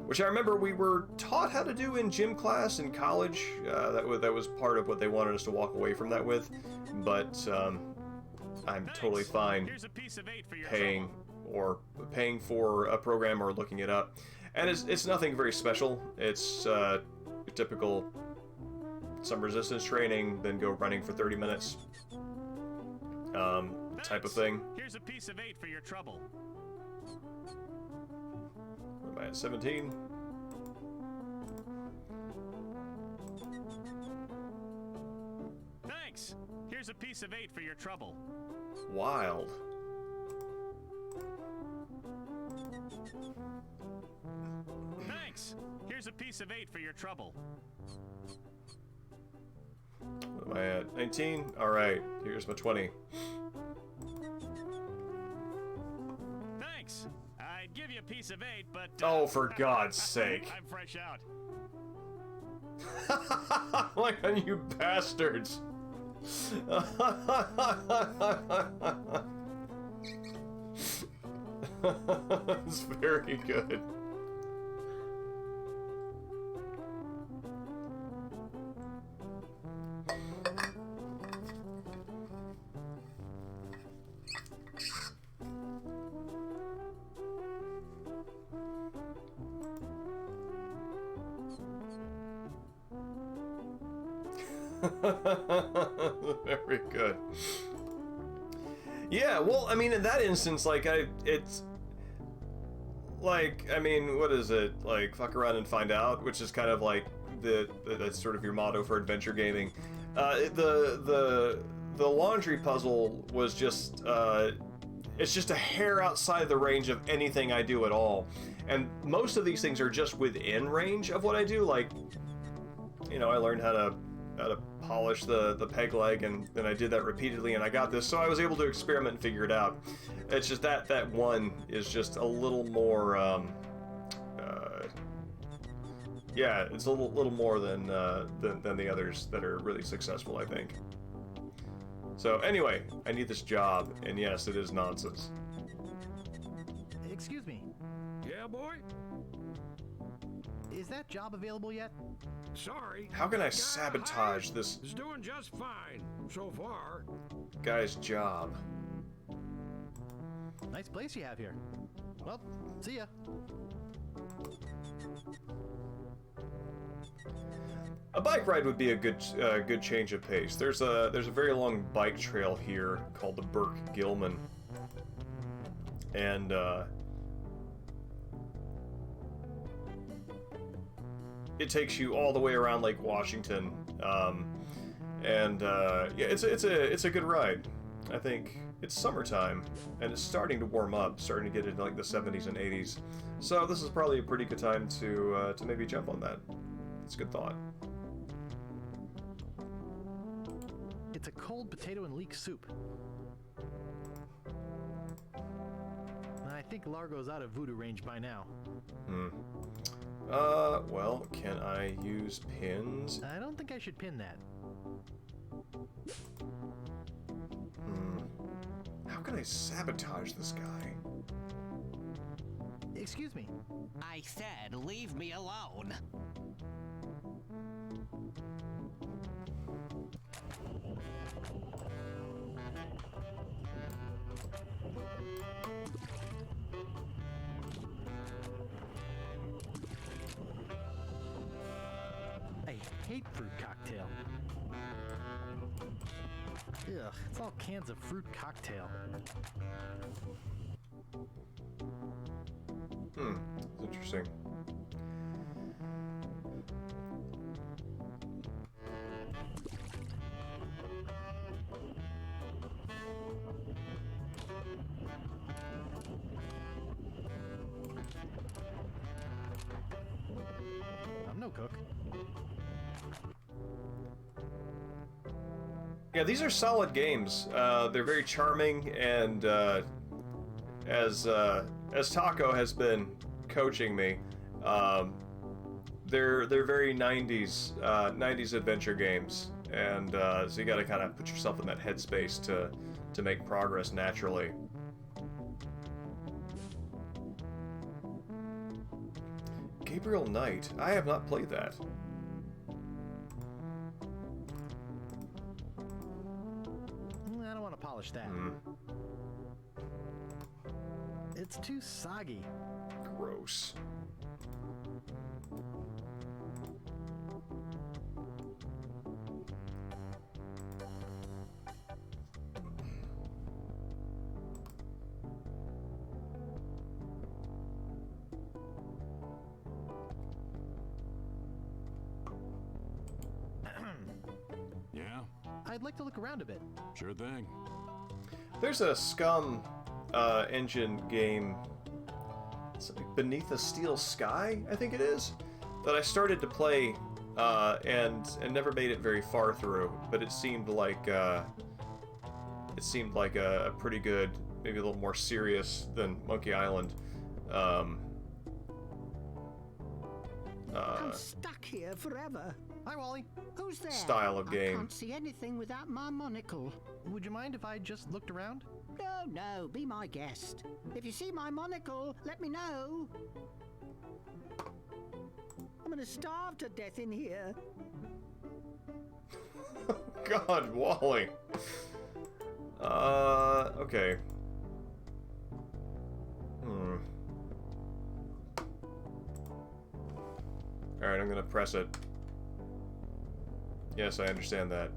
which I remember we were taught how to do in gym class in college. That was part of what they wanted us to walk away from that with, but I'm totally fine paying for a program or looking it up. And it's nothing very special. It's typical, some resistance training, then go running for 30 minutes, type of thing. Here's a piece of 8 for your trouble. What am I at, 17? Thanks. Here's a piece of 8 for your trouble. Wild. Thanks. Here's a piece of 8 for your trouble. What am I at? 19? Alright, here's my 20. Thanks. I'd give you a piece of 8, but... Oh, for God's sake. I'm fresh out. Like on you bastards. It's very good. Very good. Yeah, well, I mean, in that instance, like, it's like, I mean, what is it? Like, fuck around and find out, which is kind of like that's sort of your motto for adventure gaming. The laundry puzzle was just, it's just a hair outside the range of anything I do at all. And most of these things are just within range of what I do. Like, you know, I learned how to polish the peg leg, and then I did that repeatedly, and I got this, so I was able to experiment and figure it out. It's just that one is just a little more, yeah, it's a little more than the others that are really successful, I think. So anyway, I need this job, and yes, it is nonsense. Excuse me, Yeah, boy? is that job available yet? Sorry. How can I Guy sabotage hired this is doing just fine so far. guy's job? Nice place you have here. Well, see ya. A bike ride would be a good change of pace. There's a very long bike trail here called the Burke-Gilman, and it takes you all the way around Lake Washington, yeah, it's a good ride. I think it's summertime, and it's starting to warm up, starting to get into like the 70s and 80s. So this is probably a pretty good time to maybe jump on that. It's a good thought. It's a cold potato and leek soup. think Largo's out of voodoo range by now. Well, can I use pins? I don't think I should pin that. How can I sabotage this guy? Excuse me. I said leave me alone. I hate fruit cocktail. Ugh, it's all cans of fruit cocktail. It's interesting. I'm no cook. Yeah, these are solid games. They're very charming, and as Taco has been coaching me, they're very 90s adventure games, and so you got to kind of put yourself in that headspace to make progress naturally. Gabriel Knight. I have not played that. I don't want to polish that. It's too soggy. Gross. Yeah, I'd like to look around a bit. sure thing. There's a Scum engine game, it's like Beneath a Steel Sky, I think it is, that I started to play and never made it very far through, but it seemed like a pretty good, maybe a little more serious than Monkey Island. I'm stuck here forever. Hi, Wally. Who's there? Style of I game. can't see anything without my monocle. Would you mind if I just looked around? No, be my guest. If you see my monocle, let me know. I'm gonna starve to death in here. God, Wally. Okay. Alright, I'm gonna press it. Yes, I understand that.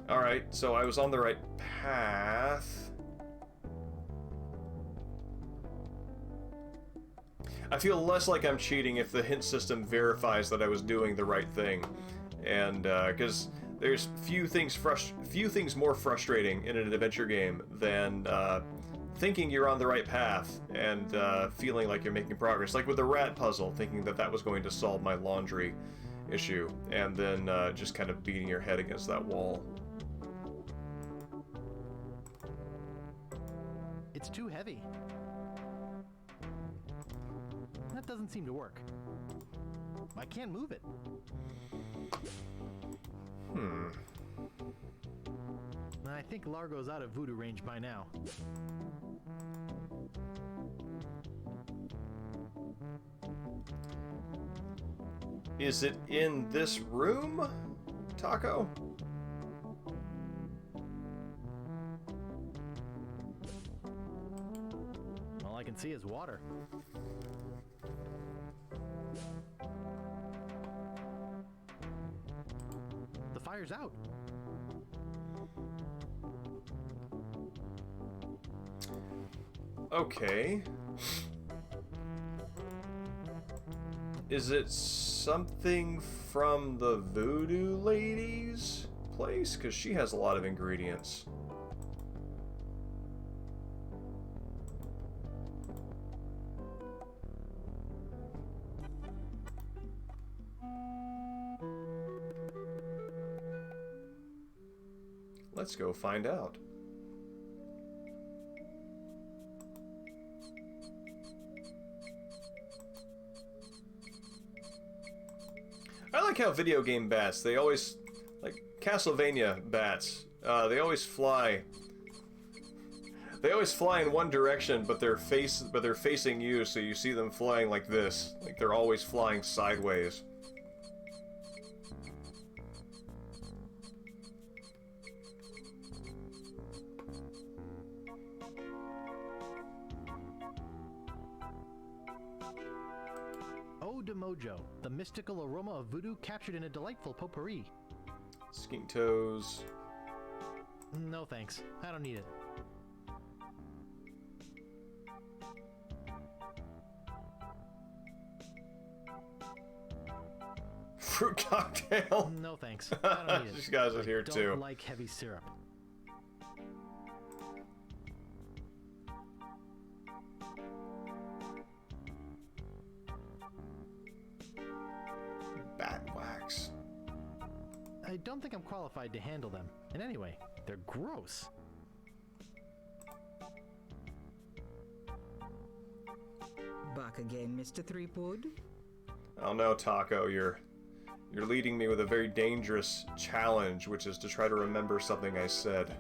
Alright, so I was on the right path. I feel less like I'm cheating if the hint system verifies that I was doing the right thing. And, because there's few things more frustrating in an adventure game than, thinking you're on the right path and feeling like you're making progress. Like with the rat puzzle, thinking that that was going to solve my laundry issue, and then just kind of beating your head against that wall. It's too heavy. That doesn't seem to work. I can't move it. I think Largo's out of voodoo range by now. Is it in this room, Taco? All I can see is water. The fire's out. Okay. Is it something from the Voodoo Lady's place? Because she has a lot of ingredients. Let's go find out. like how video game bats, they always, like Castlevania bats, they always fly. They always fly in one direction, but they're facing you, so you see them flying like this. Like they're always flying sideways. Eau de Mojo, the mystical aroma of voodoo captured in a delightful potpourri. Skink toes. No thanks, I don't need it. Fruit cocktail. No thanks, I don't need it. These guys are here I too. don't like heavy syrup. Bat wax. I don't think I'm qualified to handle them. And anyway, they're gross. Back again, Mr. Threepwood? Oh no, Taco, you're leading me with a very dangerous challenge, which is to try to remember something I said.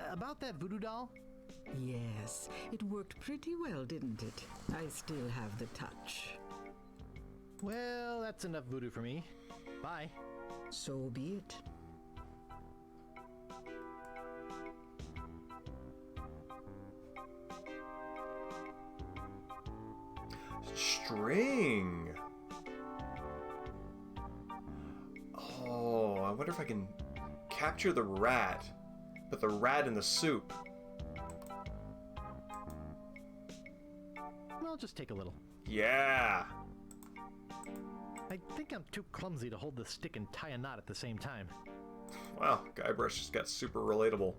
About that voodoo doll? Yes, it worked pretty well, didn't it? I still have the touch. Well, that's enough voodoo for me. Bye. So be it. String. Oh, I wonder if I can capture the rat. Put the rat in the soup. Well, just take a little. Yeah. I think I'm too clumsy to hold the stick and tie a knot at the same time. Wow, Guybrush just got super relatable.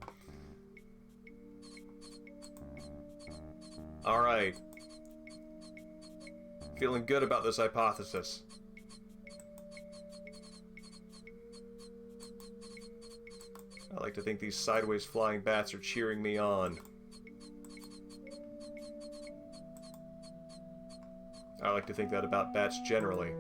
Alright. Feeling good about this hypothesis. I like to think these sideways flying bats are cheering me on. I like to think that about bats generally.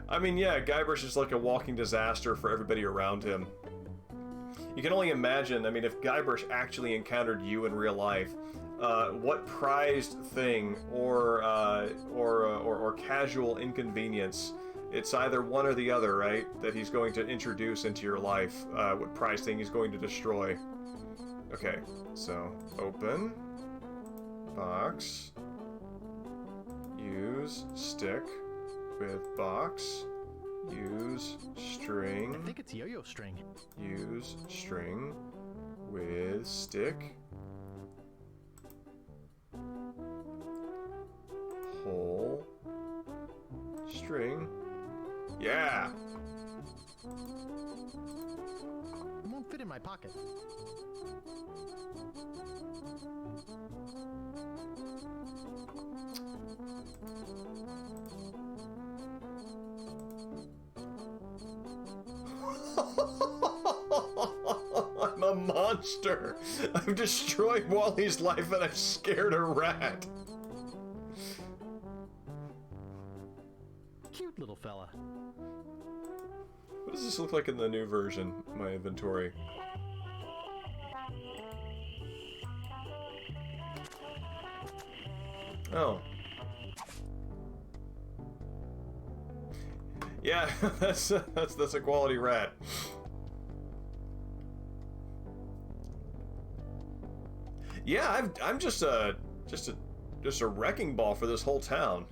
I mean, yeah, Guybrush is like a walking disaster for everybody around him. You can only imagine, I mean, if Guybrush actually encountered you in real life, what prized thing or casual inconvenience, it's either one or the other, right, that he's going to introduce into your life, what prized thing he's going to destroy. Okay, so, open, box, use, stick, with box, use string. I think it's yo-yo string. Use string with stick. Hole. String. Yeah! It won't fit in my pocket. I'm a monster! I've destroyed Wally's life and I've scared a rat! Cute little fella. What does this look like in the new version, my inventory? Oh. Yeah, that's a quality rat. Yeah, I'm just a wrecking ball for this whole town.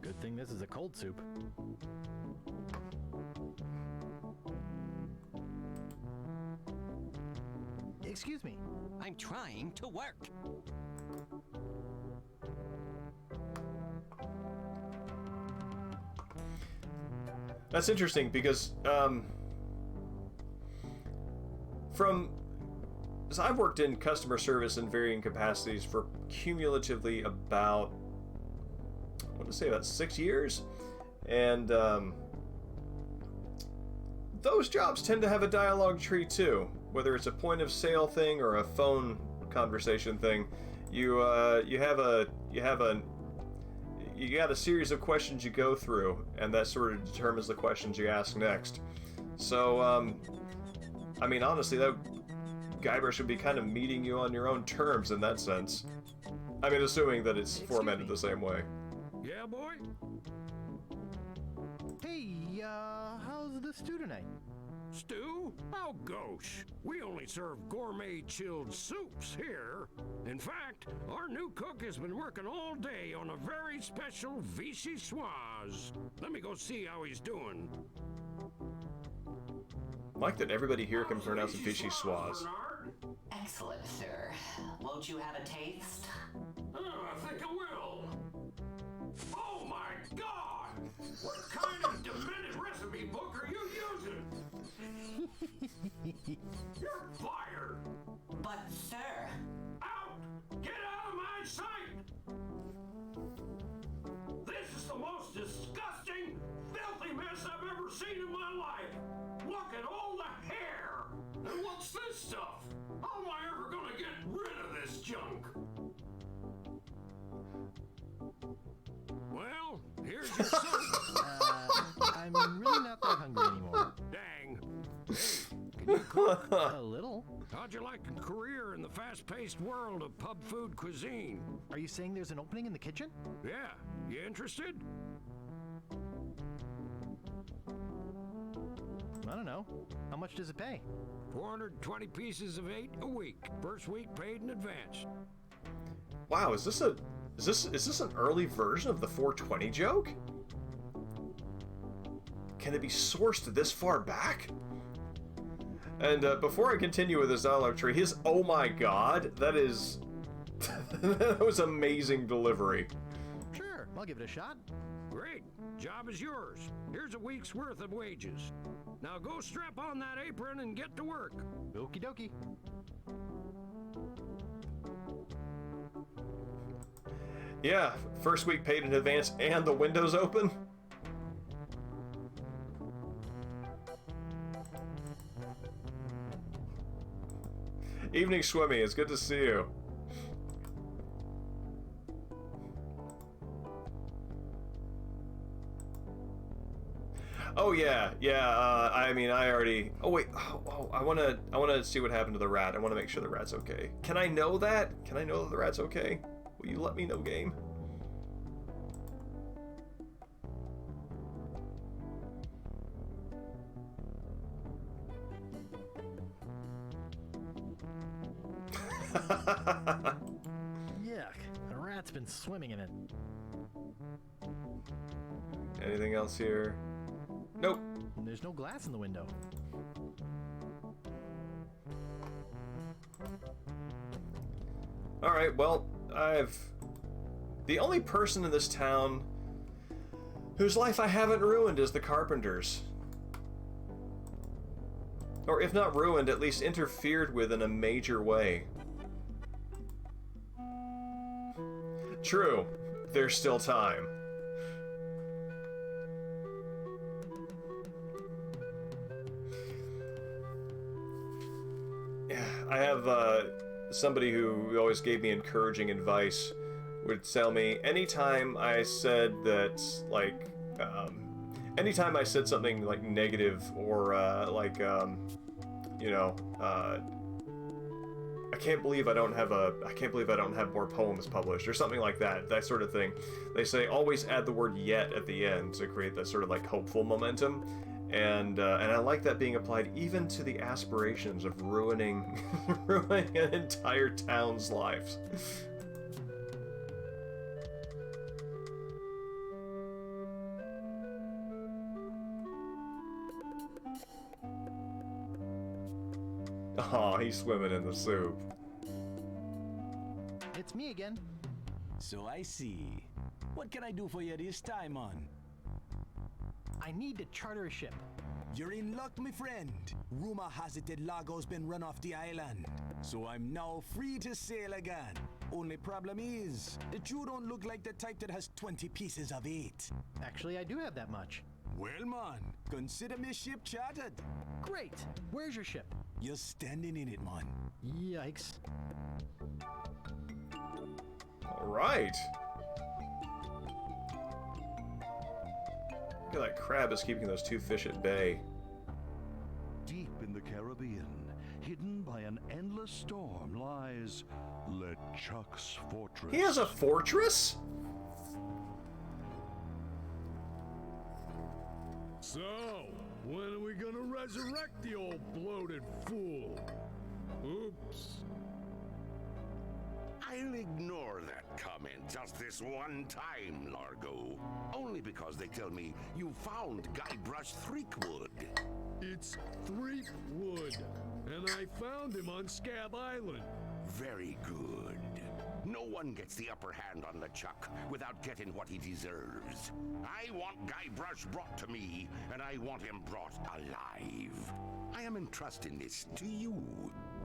Good thing this is a cold soup. Excuse me. I'm trying to work. That's interesting because so I've worked in customer service in varying capacities for cumulatively about, I want to say about 6 years, and those jobs tend to have a dialogue tree too. Whether it's a point of sale thing or a phone conversation thing, you got a series of questions you go through, and that sort of determines the questions you ask next. So, I mean, honestly, that Guybrush should be kind of meeting you on your own terms in that sense. I mean, assuming that it's formatted the same way. Yeah, boy? Hey, how's the stew tonight? Stew? Oh, gosh. We only serve gourmet chilled soups here. In fact, our new cook has been working all day on a very special vichyssoise. Let me go see how he's doing. Like that everybody here can pronounce vichyssoise. Excellent, sir. Won't you have a taste? I think I will. Oh my God! What kind of demented recipe book are you using? You're fired! But, sir... Out! Get out of my sight! This is the most disgusting, filthy mess I've ever seen in my life! Look at all the hair! And what's this stuff? How am I ever gonna get rid of this junk? Well, here's your soup. I'm really not that hungry anymore. Dang. Hey, can you cook? A little. How'd you like a career in the fast-paced world of pub food cuisine? Are you saying there's an opening in the kitchen? Yeah, you interested? I don't know. How much does it pay? 420 pieces of 8 a week. First week paid in advance. Wow, is this an early version of the 420 joke? Can it be sourced this far back? And before I continue with this dialogue tree, his oh my god, that is... that was amazing delivery. Sure, I'll give it a shot. Great. Job is yours. Here's a week's worth of wages. Now go strap on that apron and get to work. Okie dokie. Yeah, first week paid in advance and the window's open? Evening Swimmy, it's good to see you. Oh yeah, I mean, I already. Oh wait, I wanna see what happened to the rat. I wanna make sure the rat's okay. Can I know that? Can I know that the rat's okay? Will you let me know, game? Yuck, the rat's been swimming in it. Anything else here? Nope. There's no glass in the window. Alright, well, the only person in this town whose life I haven't ruined is the Carpenters. Or if not ruined, at least interfered with in a major way. True, there's still time. Yeah, I have somebody who always gave me encouraging advice would tell me anytime I said that, like, anytime I said something like negative or you know, I can't believe I don't have more poems published or something like that, that sort of thing. They say always add the word yet at the end to create that sort of like hopeful momentum. And I like that being applied even to the aspirations of ruining an entire town's lives. Aw, he's swimming in the soup. It's me again. So I see. What can I do for you this time, man? I need to charter a ship. You're in luck, my friend. Rumor has it that Largo's been run off the island. So I'm now free to sail again. Only problem is that you don't look like the type that has 20 pieces of 8. Actually, I do have that much. Well, man, consider me ship chartered. Great! Where's your ship? You're standing in it, man. Yikes. All right. Look at that crab is keeping those 2 fish at bay. Deep in the Caribbean, hidden by an endless storm, lies LeChuck's fortress. He has a fortress? So, when are we gonna resurrect the old bloated fool? Oops. I'll ignore that comment just this one time, Largo. Only because they tell me you found Guybrush Threepwood. It's Threepwood, and I found him on Scab Island. Very good. No one gets the upper hand on LeChuck without getting what he deserves. I want Guybrush brought to me, and I want him brought alive. I am entrusting this to you.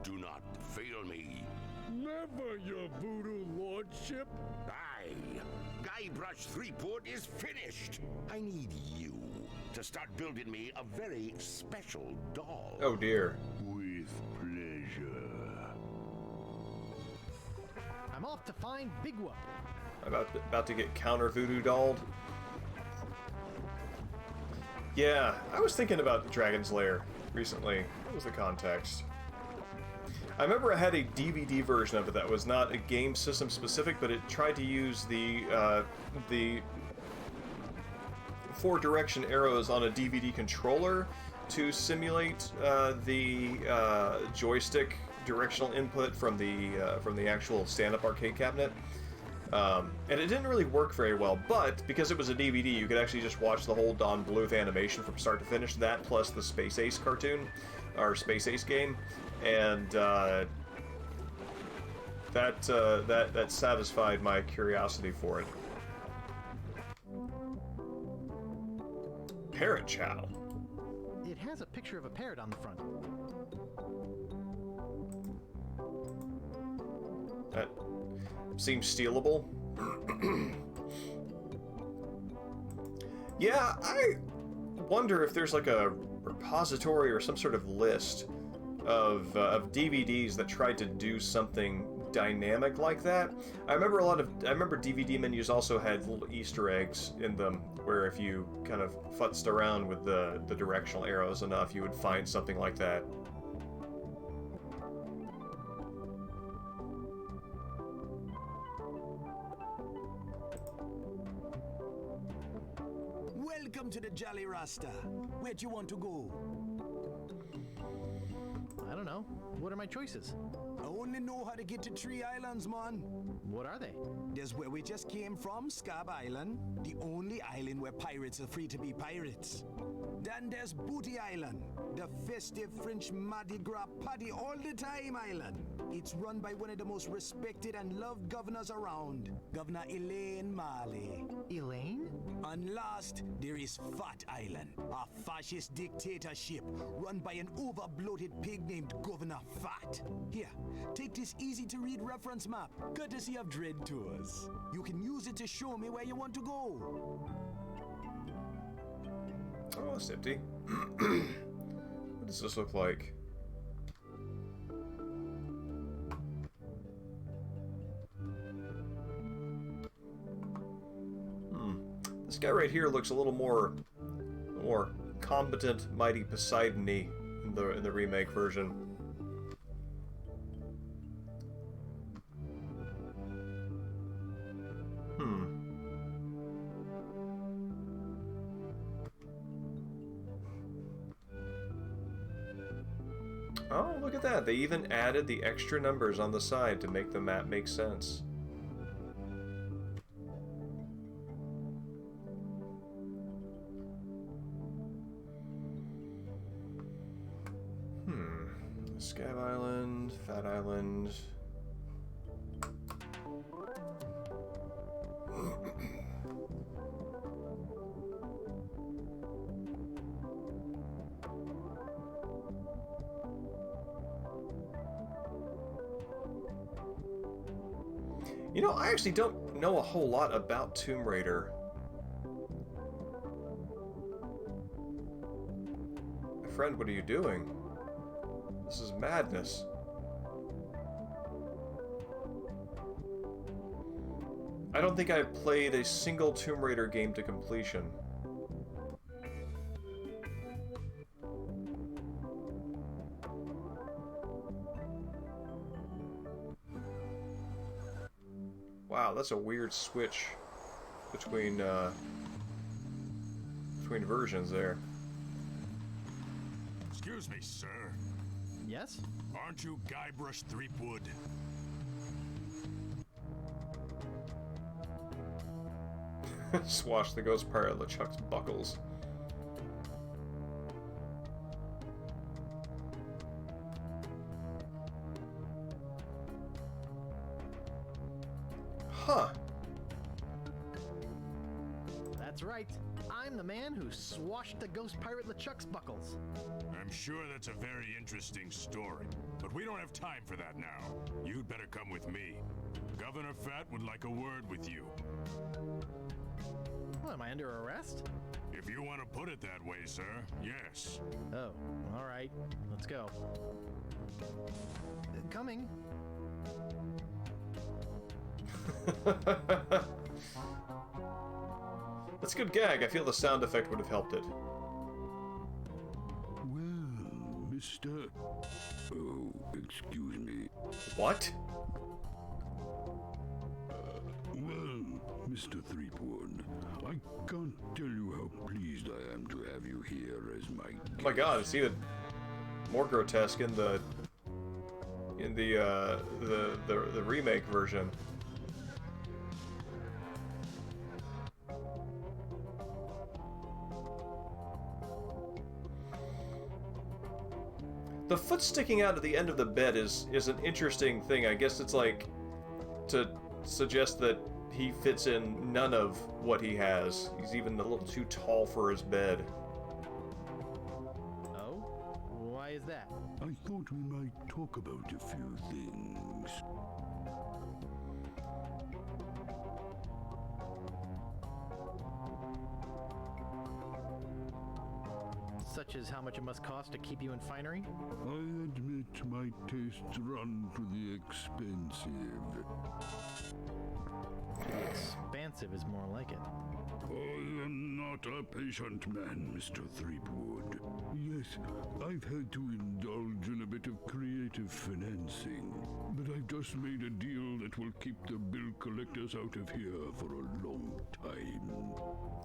Do not fail me. Never, your voodoo lordship. Aye. Guybrush Threepwood is finished. I need you to start building me a very special doll. Oh dear. With pleasure. I'm off to find Big Whoop. I'm about to get counter voodoo dolled. Yeah, I was thinking about Dragon's Lair recently. What was the context? I remember I had a DVD version of it that was not a game system specific, but it tried to use the 4-direction arrows on a DVD controller to simulate the joystick directional input from the actual stand-up arcade cabinet. And it didn't really work very well, but because it was a DVD, you could actually just watch the whole Don Bluth animation from start to finish, that plus the Space Ace cartoon, or Space Ace game, and that satisfied my curiosity for it. Parrot Chow. It has a picture of a parrot on the front. That seems stealable. Yeah, I wonder if there's like a repository or some sort of list of DVDs that tried to do something dynamic like that. I remember DVD menus also had little Easter eggs in them, where if you kind of futzed around with the directional arrows enough, you would find something like that. Welcome to the Jolly Rasta. Where'd you want to go? I don't know. What are my choices? I only know how to get to 3 islands, man. What are they? There's where we just came from, Scab Island, the only island where pirates are free to be pirates. Then there's Booty Island, the festive French Mardi Gras party all the time island. It's run by one of the most respected and loved governors around, Governor Elaine Marley. Elaine? And last, there is Fat Island, a fascist dictatorship run by an over-bloated pig named Governor Fat. Here, take this easy-to-read reference map, courtesy of Dread Tours. You can use it to show me where you want to go. Oh, it's empty. What does this look like? This guy right here looks a little more competent, mighty Poseidon-y in the remake version. Oh, look at that. They even added the extra numbers on the side to make the map make sense. Scab Island, Fat Island. You know, I actually don't know a whole lot about Tomb Raider. My friend, what are you doing? This is madness. I don't think I've played a single Tomb Raider game to completion. Wow, that's a weird switch between versions there. Excuse me, sir. Yes? Aren't you Guybrush Threepwood? Swash the ghost pirate LeChuck's buckles. Huh. That's right. I'm the man who swashed the ghost pirate LeChuck's buckles. I'm sure that's a very interesting story, but we don't have time for that now. You'd better come with me. Governor Fat would like a word with you. Well, am I under arrest? If you want to put it that way, sir, yes. Oh, all right. Let's go. Coming. That's a good gag. I feel the sound effect would have helped it. Well, Mr. Oh, excuse me. What? Well, Mr. Threepwood, I can't tell you how pleased I am to have you here as my guest. Oh my god, it's even more grotesque in the remake version. The foot sticking out at the end of the bed is an interesting thing. I guess it's like to suggest that he fits in none of what he has. He's even a little too tall for his bed. Oh? Why is that? I thought we might talk about a few things. Such as how much it must cost to keep you in finery? I admit my tastes run to the expensive. Expansive is more like it. I am not a patient man, Mr. Threepwood. Yes, I've had to indulge in a bit of creative financing, but I've just made a deal that will keep the bill collectors out of here for a long time.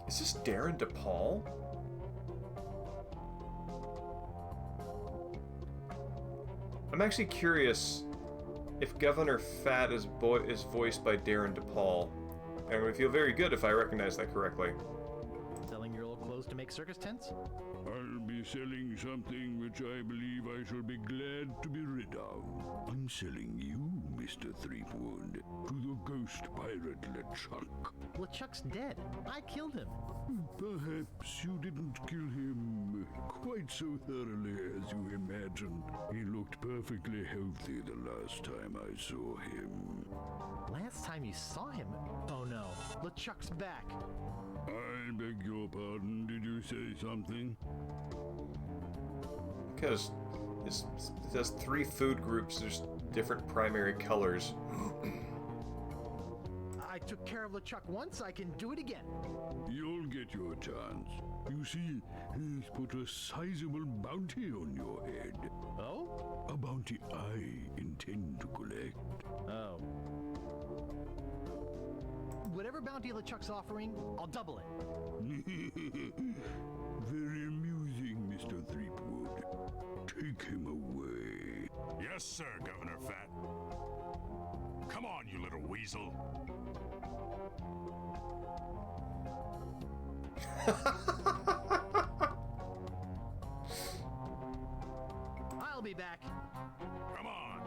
Is this Darren DePaul? I'm actually curious if Governor Fat is voiced by Darren DePaul. And I would feel very good if I recognize that correctly. Selling your old clothes to make circus tents? I'll be selling something which I believe I shall be glad to be rid of. I'm selling you, Mr. Threepwood, to the ghost pirate LeChuck. LeChuck's dead. I killed him. Perhaps you didn't kill him quite so thoroughly as you imagined. He looked perfectly healthy the last time I saw him. Last time you saw him? Oh no, LeChuck's back. I beg your pardon, did you say something? Because it has 3 food groups, there's different primary colors. I took care of LeChuck once, I can do it again. You'll get your chance. You see, he's put a sizable bounty on your head. Oh? A bounty I intend to collect. Oh. Whatever bounty LeChuck's offering, I'll double it. Very amusing, Mr. Threepwood. Take him away. Yes, sir, Governor Fat. Come on, you little weasel. I'll be back. Come on.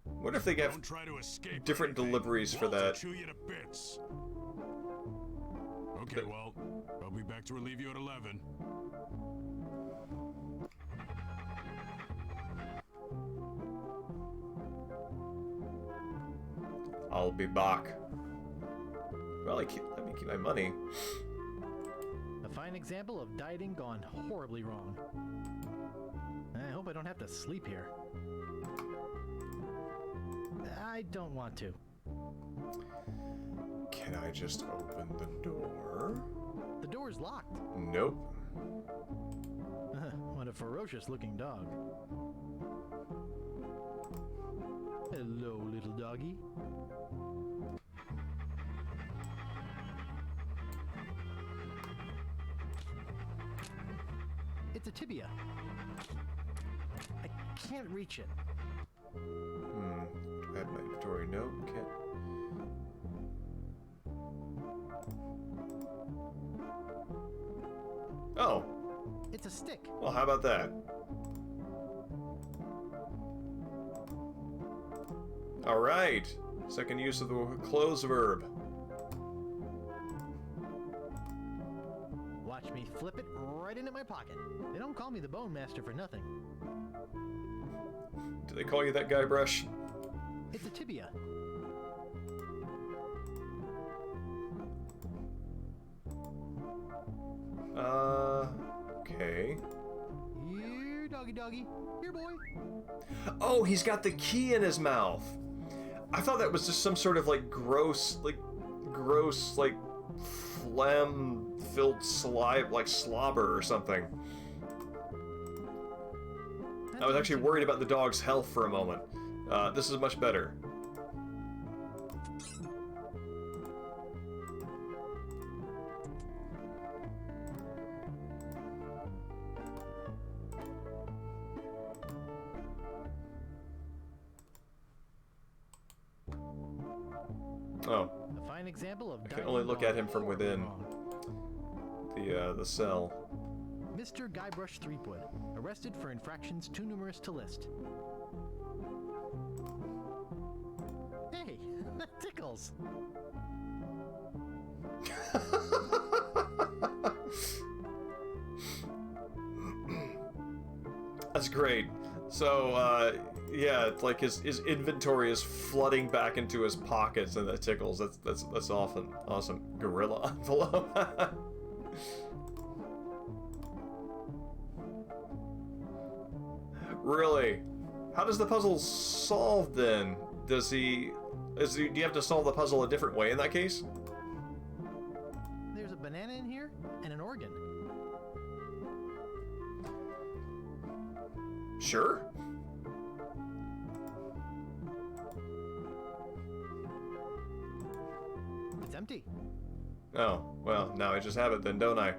What if they get Don't try to escape different deliveries for Walter that? Chew you to bits. Okay, well, I'll be back to relieve you at 11. I'll be back. Well, let me keep my money. A fine example of dieting gone horribly wrong. I hope I don't have to sleep here. I don't want to. Can I just open the door? The door's locked. Nope. What a ferocious looking dog. Hello, little doggy. It's a tibia. I can't reach it. Do I have my inventory? No, can't. Oh. It's a stick. Well, how about that? All right. Second use of the close verb. Watch me flip it right into my pocket. They don't call me the Bone Master for nothing. Do they call you that, Guybrush? It's a tibia. Okay. Here, doggy doggy. Here, boy. Oh, he's got the key in his mouth. I thought that was just some sort of like gross, phlegm-filled saliva, like slobber or something. I was actually worried about the dog's health for a moment. This is much better. Oh. A fine example of I can only look at him from within the cell. Mr. Guybrush Threepwood, arrested for infractions too numerous to list. Hey, that tickles. That's great. So, yeah, it's like his inventory is flooding back into his pockets, and that tickles. That's awesome. Awesome. Gorilla envelope. Really? How does the puzzle solve then? Do you have to solve the puzzle a different way in that case? There's a banana in here and an organ. Sure. It's empty. Oh, well, now I just have it then, don't I?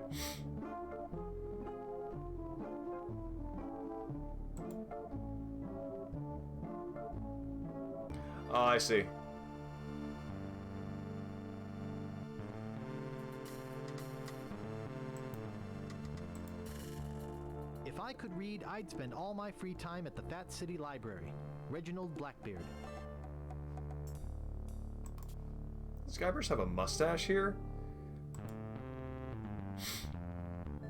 Oh, I see. If I could read, I'd spend all my free time at the Fat City Library. Reginald Blackbeard. Does Guybrush have a mustache here?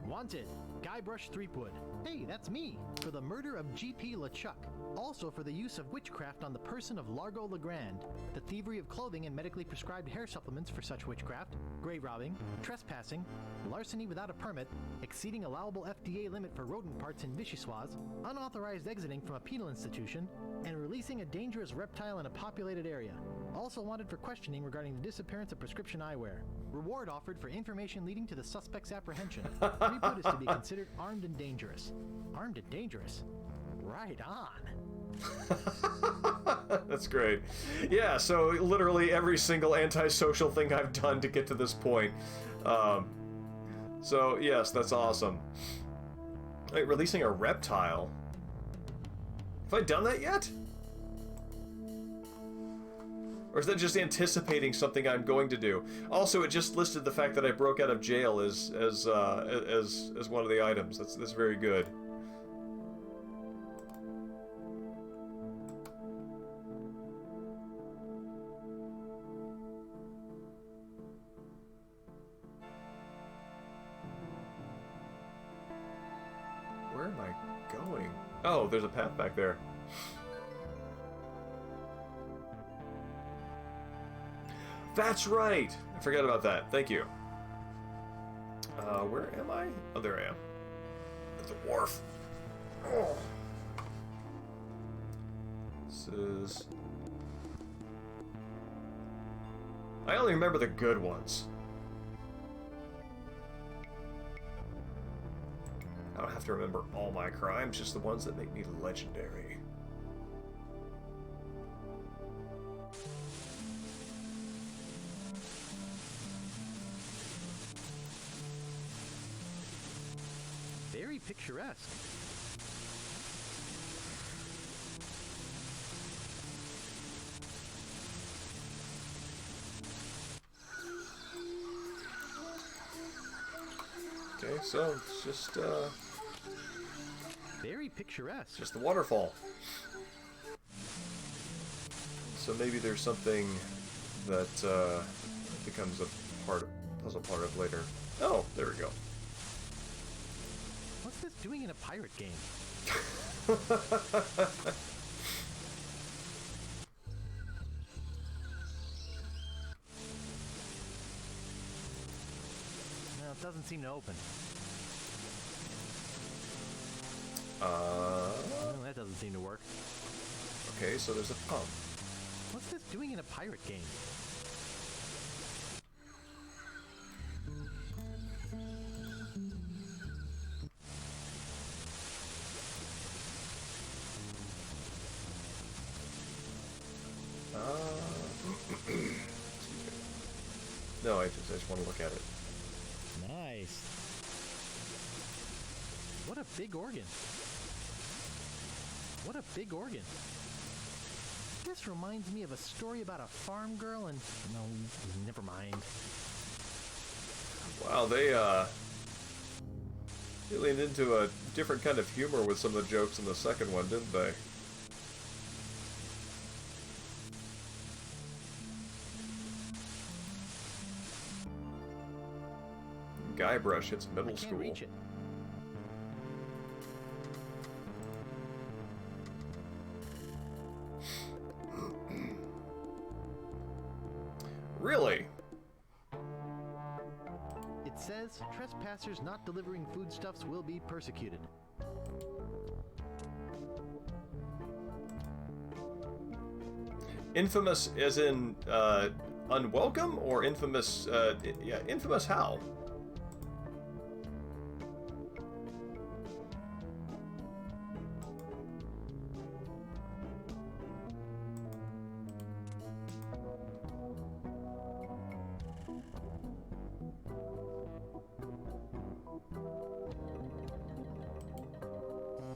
Wanted, Guybrush Threepwood. Hey, that's me, for the murder of G.P. LeChuck. Also for the use of witchcraft on the person of Largo Legrand, the thievery of clothing and medically prescribed hair supplements for such witchcraft, grave robbing, trespassing, larceny without a permit, exceeding allowable FDA limit for rodent parts in Vichyssoise, unauthorized exiting from a penal institution, and releasing a dangerous reptile in a populated area. Also wanted for questioning regarding the disappearance of prescription eyewear. Reward offered for information leading to the suspect's apprehension. Threepwood is to be considered armed and dangerous. Armed and dangerous? Right on. That's great. Yeah, so literally every single antisocial thing I've done to get to this point. So, yes, that's awesome. Wait, releasing a reptile? Have I done that yet? Or is that just anticipating something I'm going to do? Also, it just listed the fact that I broke out of jail as one of the items. That's very good. Where am I going? Oh, there's a path back there. That's right! I forgot about that. Thank you. Where am I? Oh, there I am. At the wharf. Oh. This is... I only remember the good ones. I don't have to remember all my crimes, just the ones that make me legendary. Very picturesque. Okay, so it's just Very picturesque. just the waterfall. So maybe there's something that becomes a puzzle part of later. Oh, there we go. What's this doing in a pirate game? No, it doesn't seem to open. Well, that doesn't seem to work. Okay, so there's a pump. What's this doing in a pirate game? No, I just want to look at it. Nice. What a big organ. What a big organ. This reminds me of a story about a farm girl and... No, never mind. Wow, they leaned into a different kind of humor with some of the jokes in the second one, didn't they? Guybrush hits middle school. Reach it. Really? It says trespassers not delivering foodstuffs will be persecuted. Infamous as in unwelcome, or infamous? Yeah, infamous how?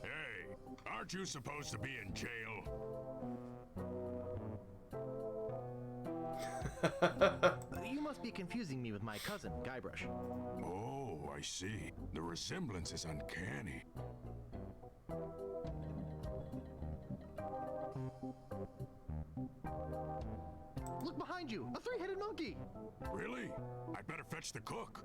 Hey, aren't you supposed to be in jail? You must be confusing me with my cousin, Guybrush. Oh, I see. The resemblance is uncanny. Look behind you! A three-headed monkey! Really? I better fetch the cook.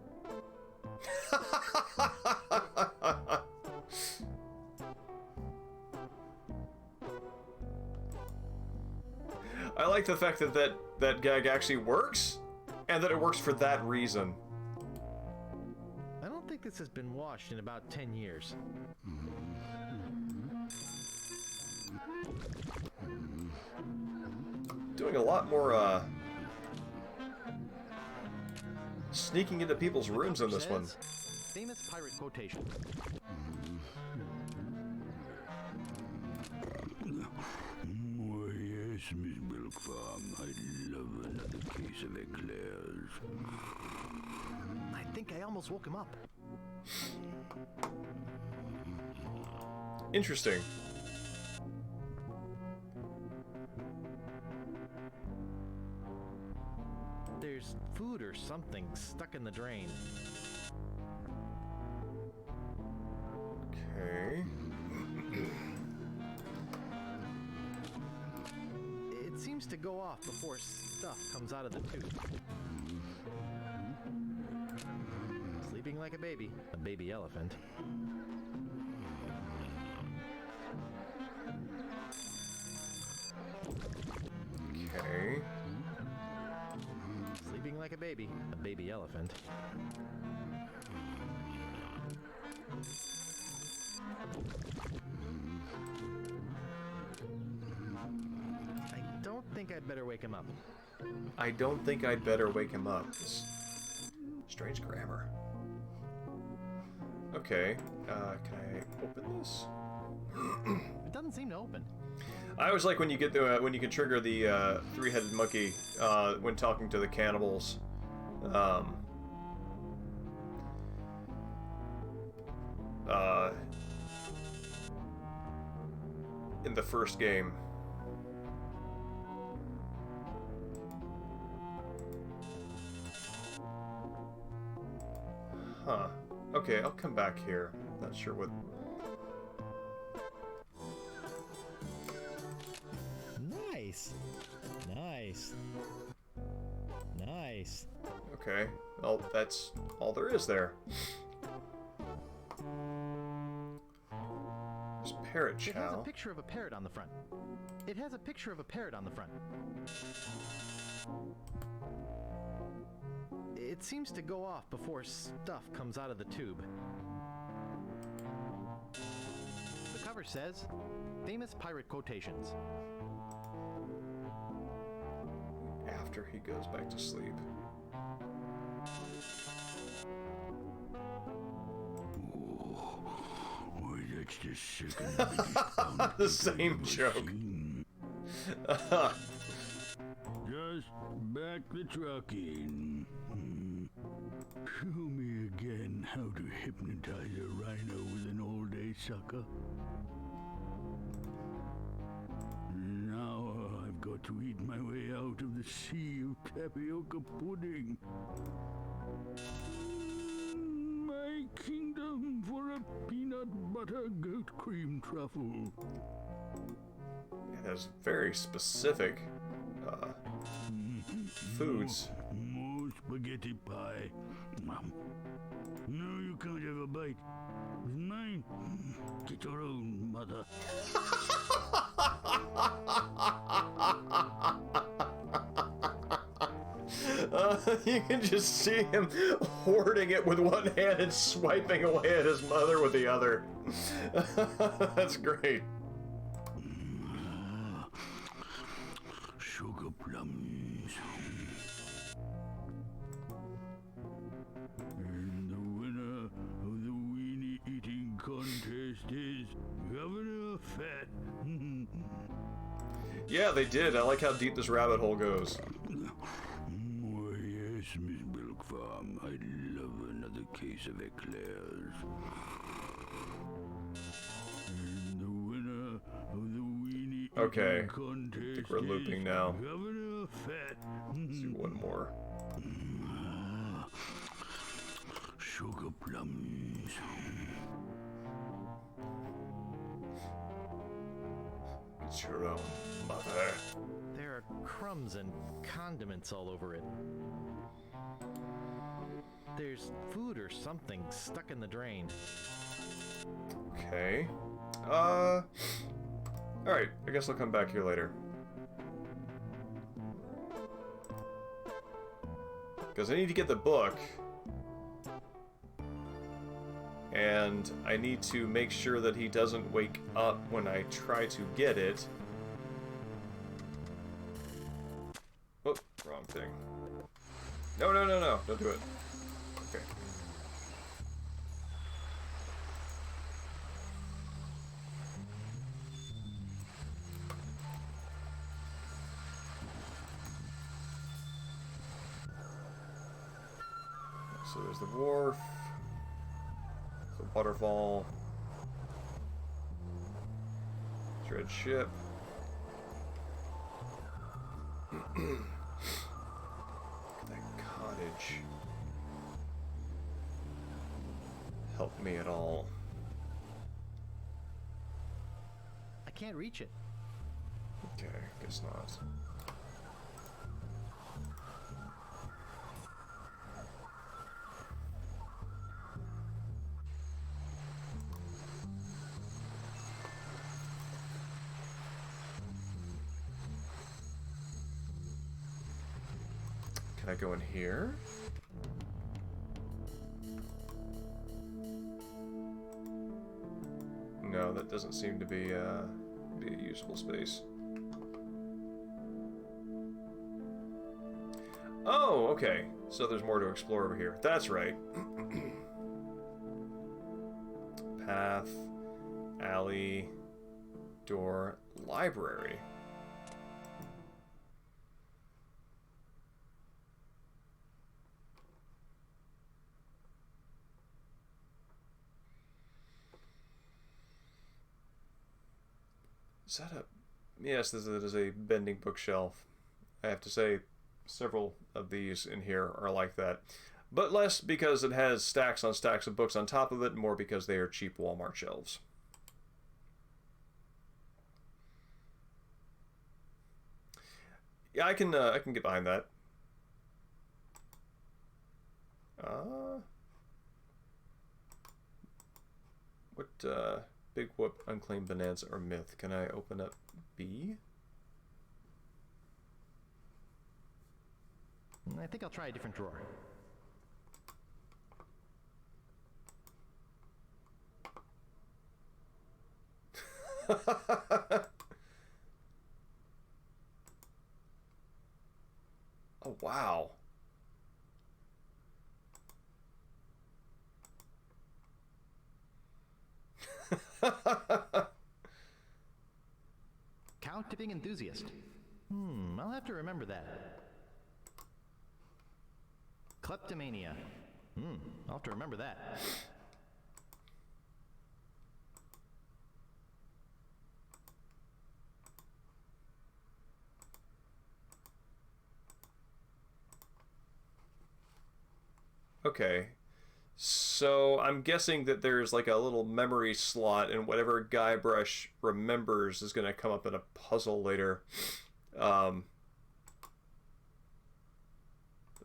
I like the fact that that gag actually works, and that it works for that reason. I don't think this has been washed in about 10 years. Doing a lot more sneaking into people's rooms in this one. Famous pirate quotation. Oh, yes, Miss Milk Farm. I'd love another case of eclairs. I think I almost woke him up. Interesting. There's food or something stuck in the drain. Okay. It seems to go off before stuff comes out of the tube. Sleeping like a baby elephant. Okay. crying like a baby elephant. I don't think I'd better wake him up. I don't think I'd better wake him up. Strange grammar. Okay, can I open this? It doesn't seem to open. I always like when you get the when you can trigger the three-headed monkey when talking to the cannibals. In the first game. Huh. Okay, I'll come back here. Not sure what... Nice. Nice. Nice. Okay. Well, that's all there is there. There's parrot chow. It has a picture of a parrot on the front. It has a picture of a parrot on the front. It seems to go off before stuff comes out of the tube. The cover says, famous pirate quotations. After he goes back to sleep. Why, that's the second biggest pound The same joke. Just back the truck in. Show me again how to hypnotize a rhino with an all-day sucker. Now I've got to eat my way out of the sea of tapioca pudding. My kingdom for a peanut butter goat cream truffle. It has very specific foods. More spaghetti pie. No, you can't have a bite. It's mine. Get your own, mother. You can just see him hoarding it with one hand and swiping away at his mother with the other. That's great. Sugar plums. And the winner of the weenie eating contest is Governor Fat. Yeah, they did. I like how deep this rabbit hole goes. Oh, yes, Miss Milk Farm. I'd love another case of eclairs. And the winner of the weenie Okay. eating contest I think we're looping now. Governor Fat. Let's do one more. Sugar plums. It's your own mother. There are crumbs and condiments all over it. There's food or something stuck in the drain. Okay. Alright, I guess I'll come back here later. Because I need to get the book. And I need to make sure that he doesn't wake up when I try to get it. Oh, wrong thing. No, no, no, no. Don't do it. Okay. So there's the wharf. The waterfall. Dread ship. That cottage. Help me at all. I can't reach it. Okay, guess not. Can Can I go in here? No, that doesn't seem to be a usable space. Oh, okay. So there's more to explore over here. That's right. Path, alley, door, library. Is that a... Yes, this is a bending bookshelf. I have to say, several of these in here are like that. But less because it has stacks on stacks of books on top of it, more because they are cheap Walmart shelves. Yeah, I can get behind that. What Big Whoop, Unclaimed Bonanza, or Myth? Can I open up B? I think I'll try a different drawer. Oh, wow. Cow tipping enthusiast. I'll have to remember that. Kleptomania. I'll have to remember that. Okay. So I'm guessing that there's like a little memory slot, and whatever Guybrush remembers is going to come up in a puzzle later.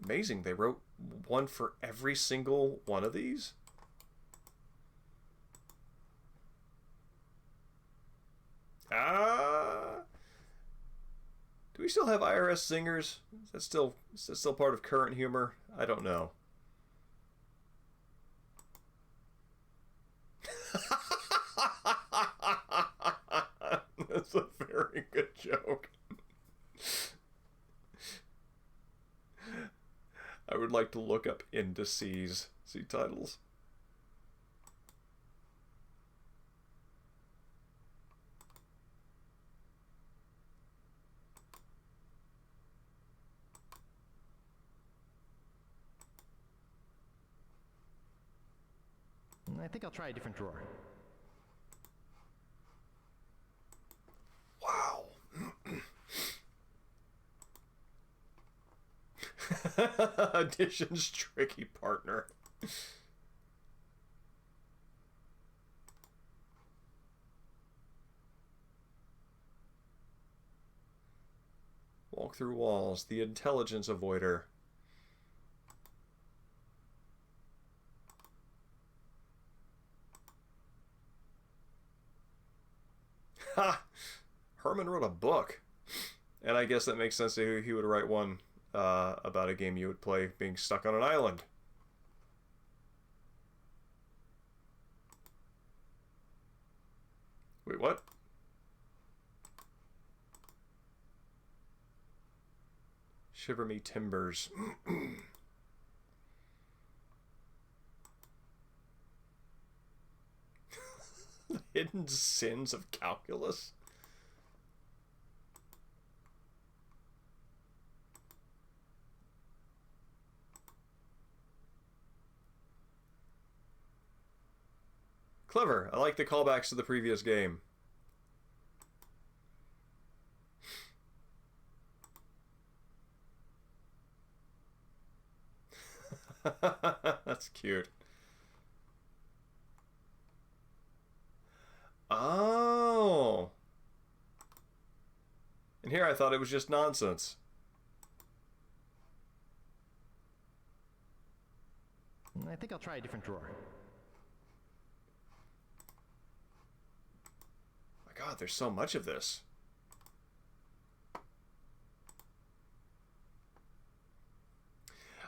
Amazing. They wrote one for every single one of these? Do we still have IRS singers? Is that still part of current humor? I don't know. That's a very good joke. I would like to look up indices, see titles. I think I'll try a different drawer. Wow. Addition's tricky partner. Walk through walls. The intelligence avoider. Ha! Herman wrote a book. And I guess that makes sense that he would write one about a game you would play being stuck on an island. Wait, what? Shiver me timbers. The hidden sins of calculus? Clever. I like the callbacks to the previous game. That's cute. Oh. And here I thought it was just nonsense. I think I'll try a different drawer. My God, there's so much of this.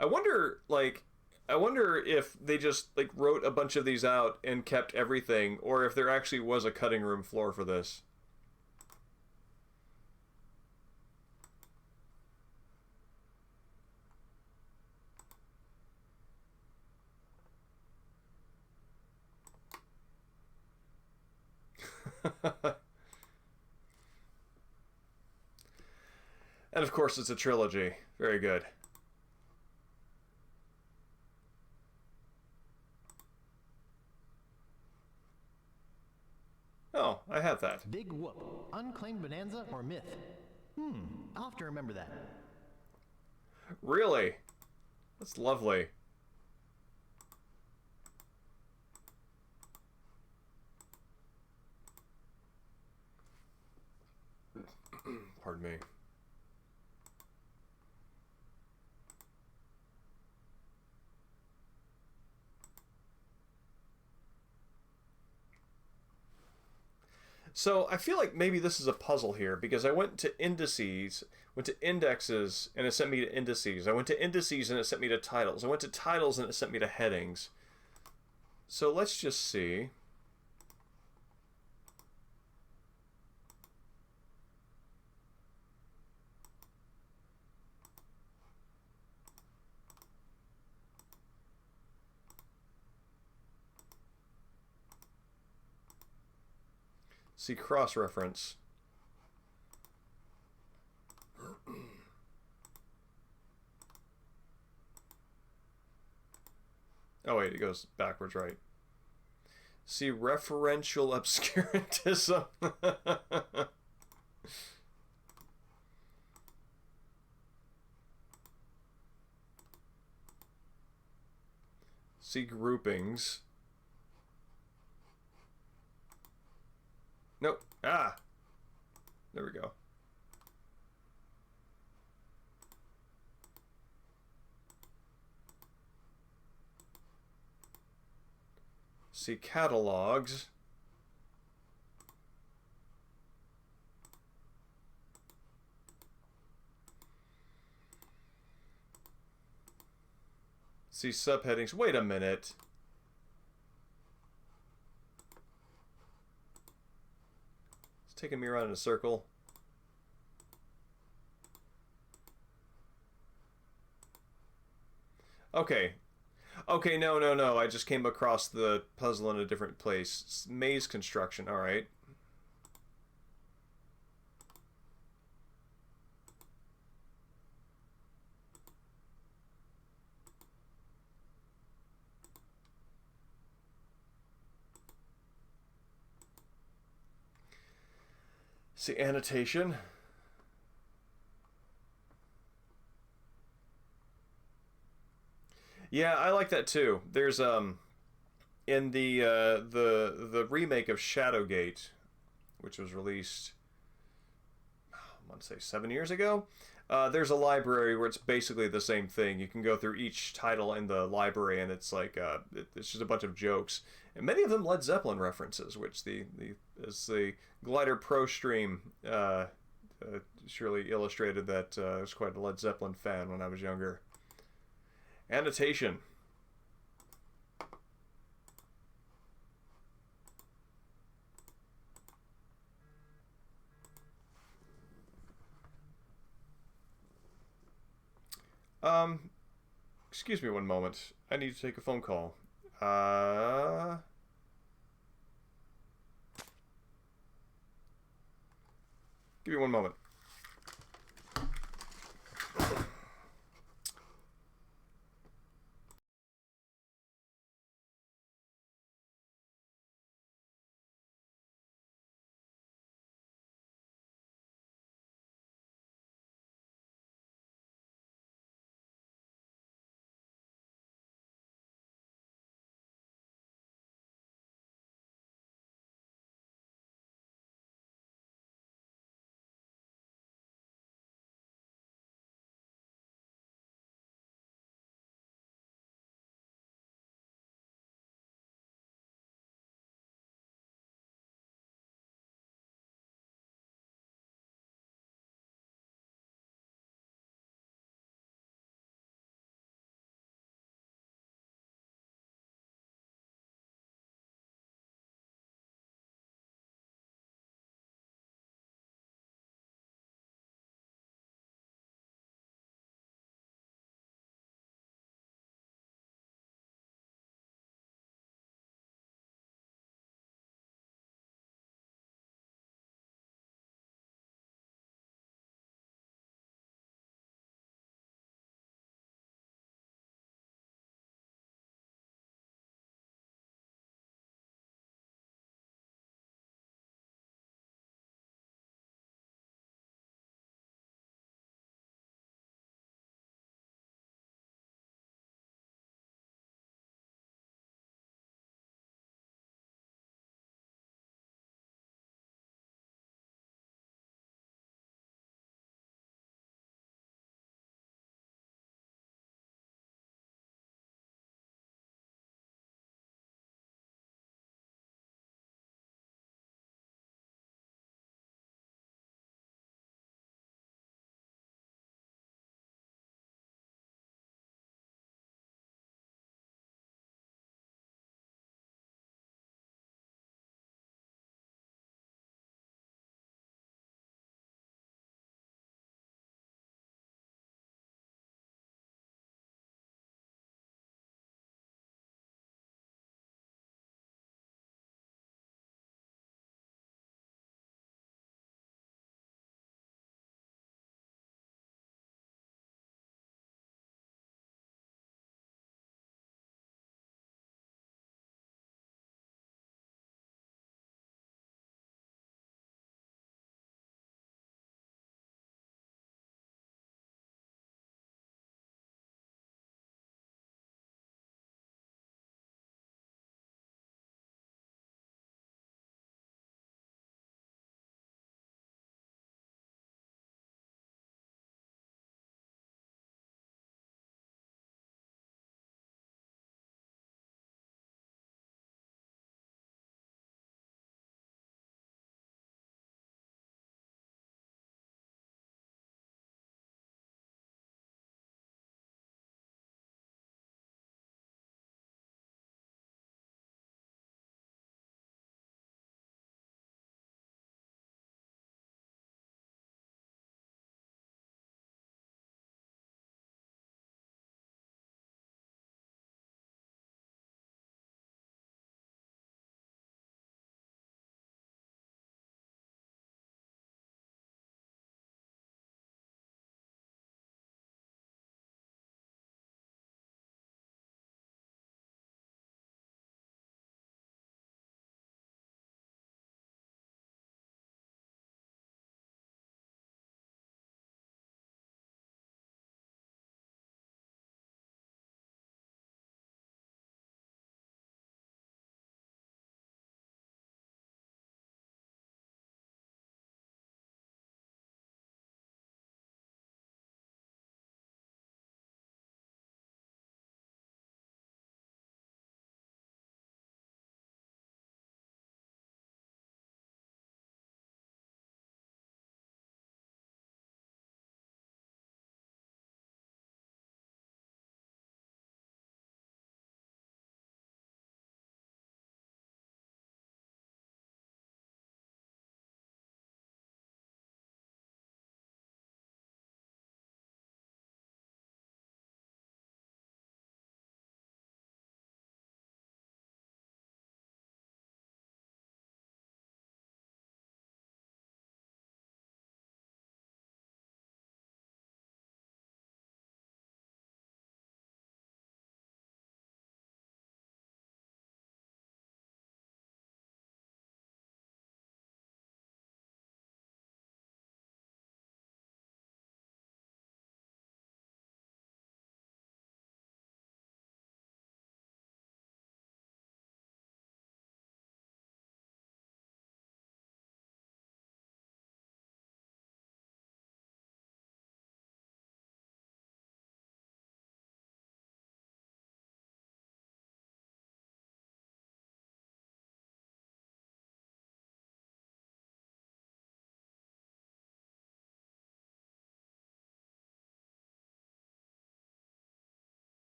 I wonder, like, I wonder if they just like wrote a bunch of these out and kept everything, or if there actually was a cutting room floor for this. And of course, it's a trilogy. Very good. Oh, I have that. Big Whoop. Unclaimed bonanza or myth? I'll have to remember that. Really? That's lovely. Pardon me. So I feel like maybe this is a puzzle here because I went to indices, went to indexes, and it sent me to indices. I went to indices and it sent me to titles. I went to titles and it sent me to headings. So let's just see. See cross-reference. Oh wait, it goes backwards, right? See referential obscurantism. See groupings. Nope. Ah. There we go. See catalogs. See subheadings. Wait a minute. It's taking me around in a circle. Okay. Okay, no. I just came across the puzzle in a different place. It's maze construction, alright. See annotation. Yeah, I like that too. There's in the remake of Shadowgate, which was released I want to say 7 years ago. There's a library where it's basically the same thing. You can go through each title in the library, and it's like it's just a bunch of jokes, and many of them Led Zeppelin references, which as the Glider Pro stream surely illustrated that I was quite a Led Zeppelin fan when I was younger. Annotation. Excuse me one moment. I need to take a phone call. Give me one moment.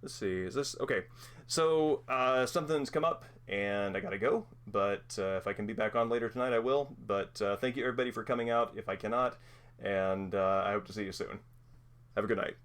Let's see, is this okay? So something's come up and I gotta go, but if I can be back on later tonight, I will. But thank you everybody for coming out if I cannot, and I hope to see you soon. Have a good night.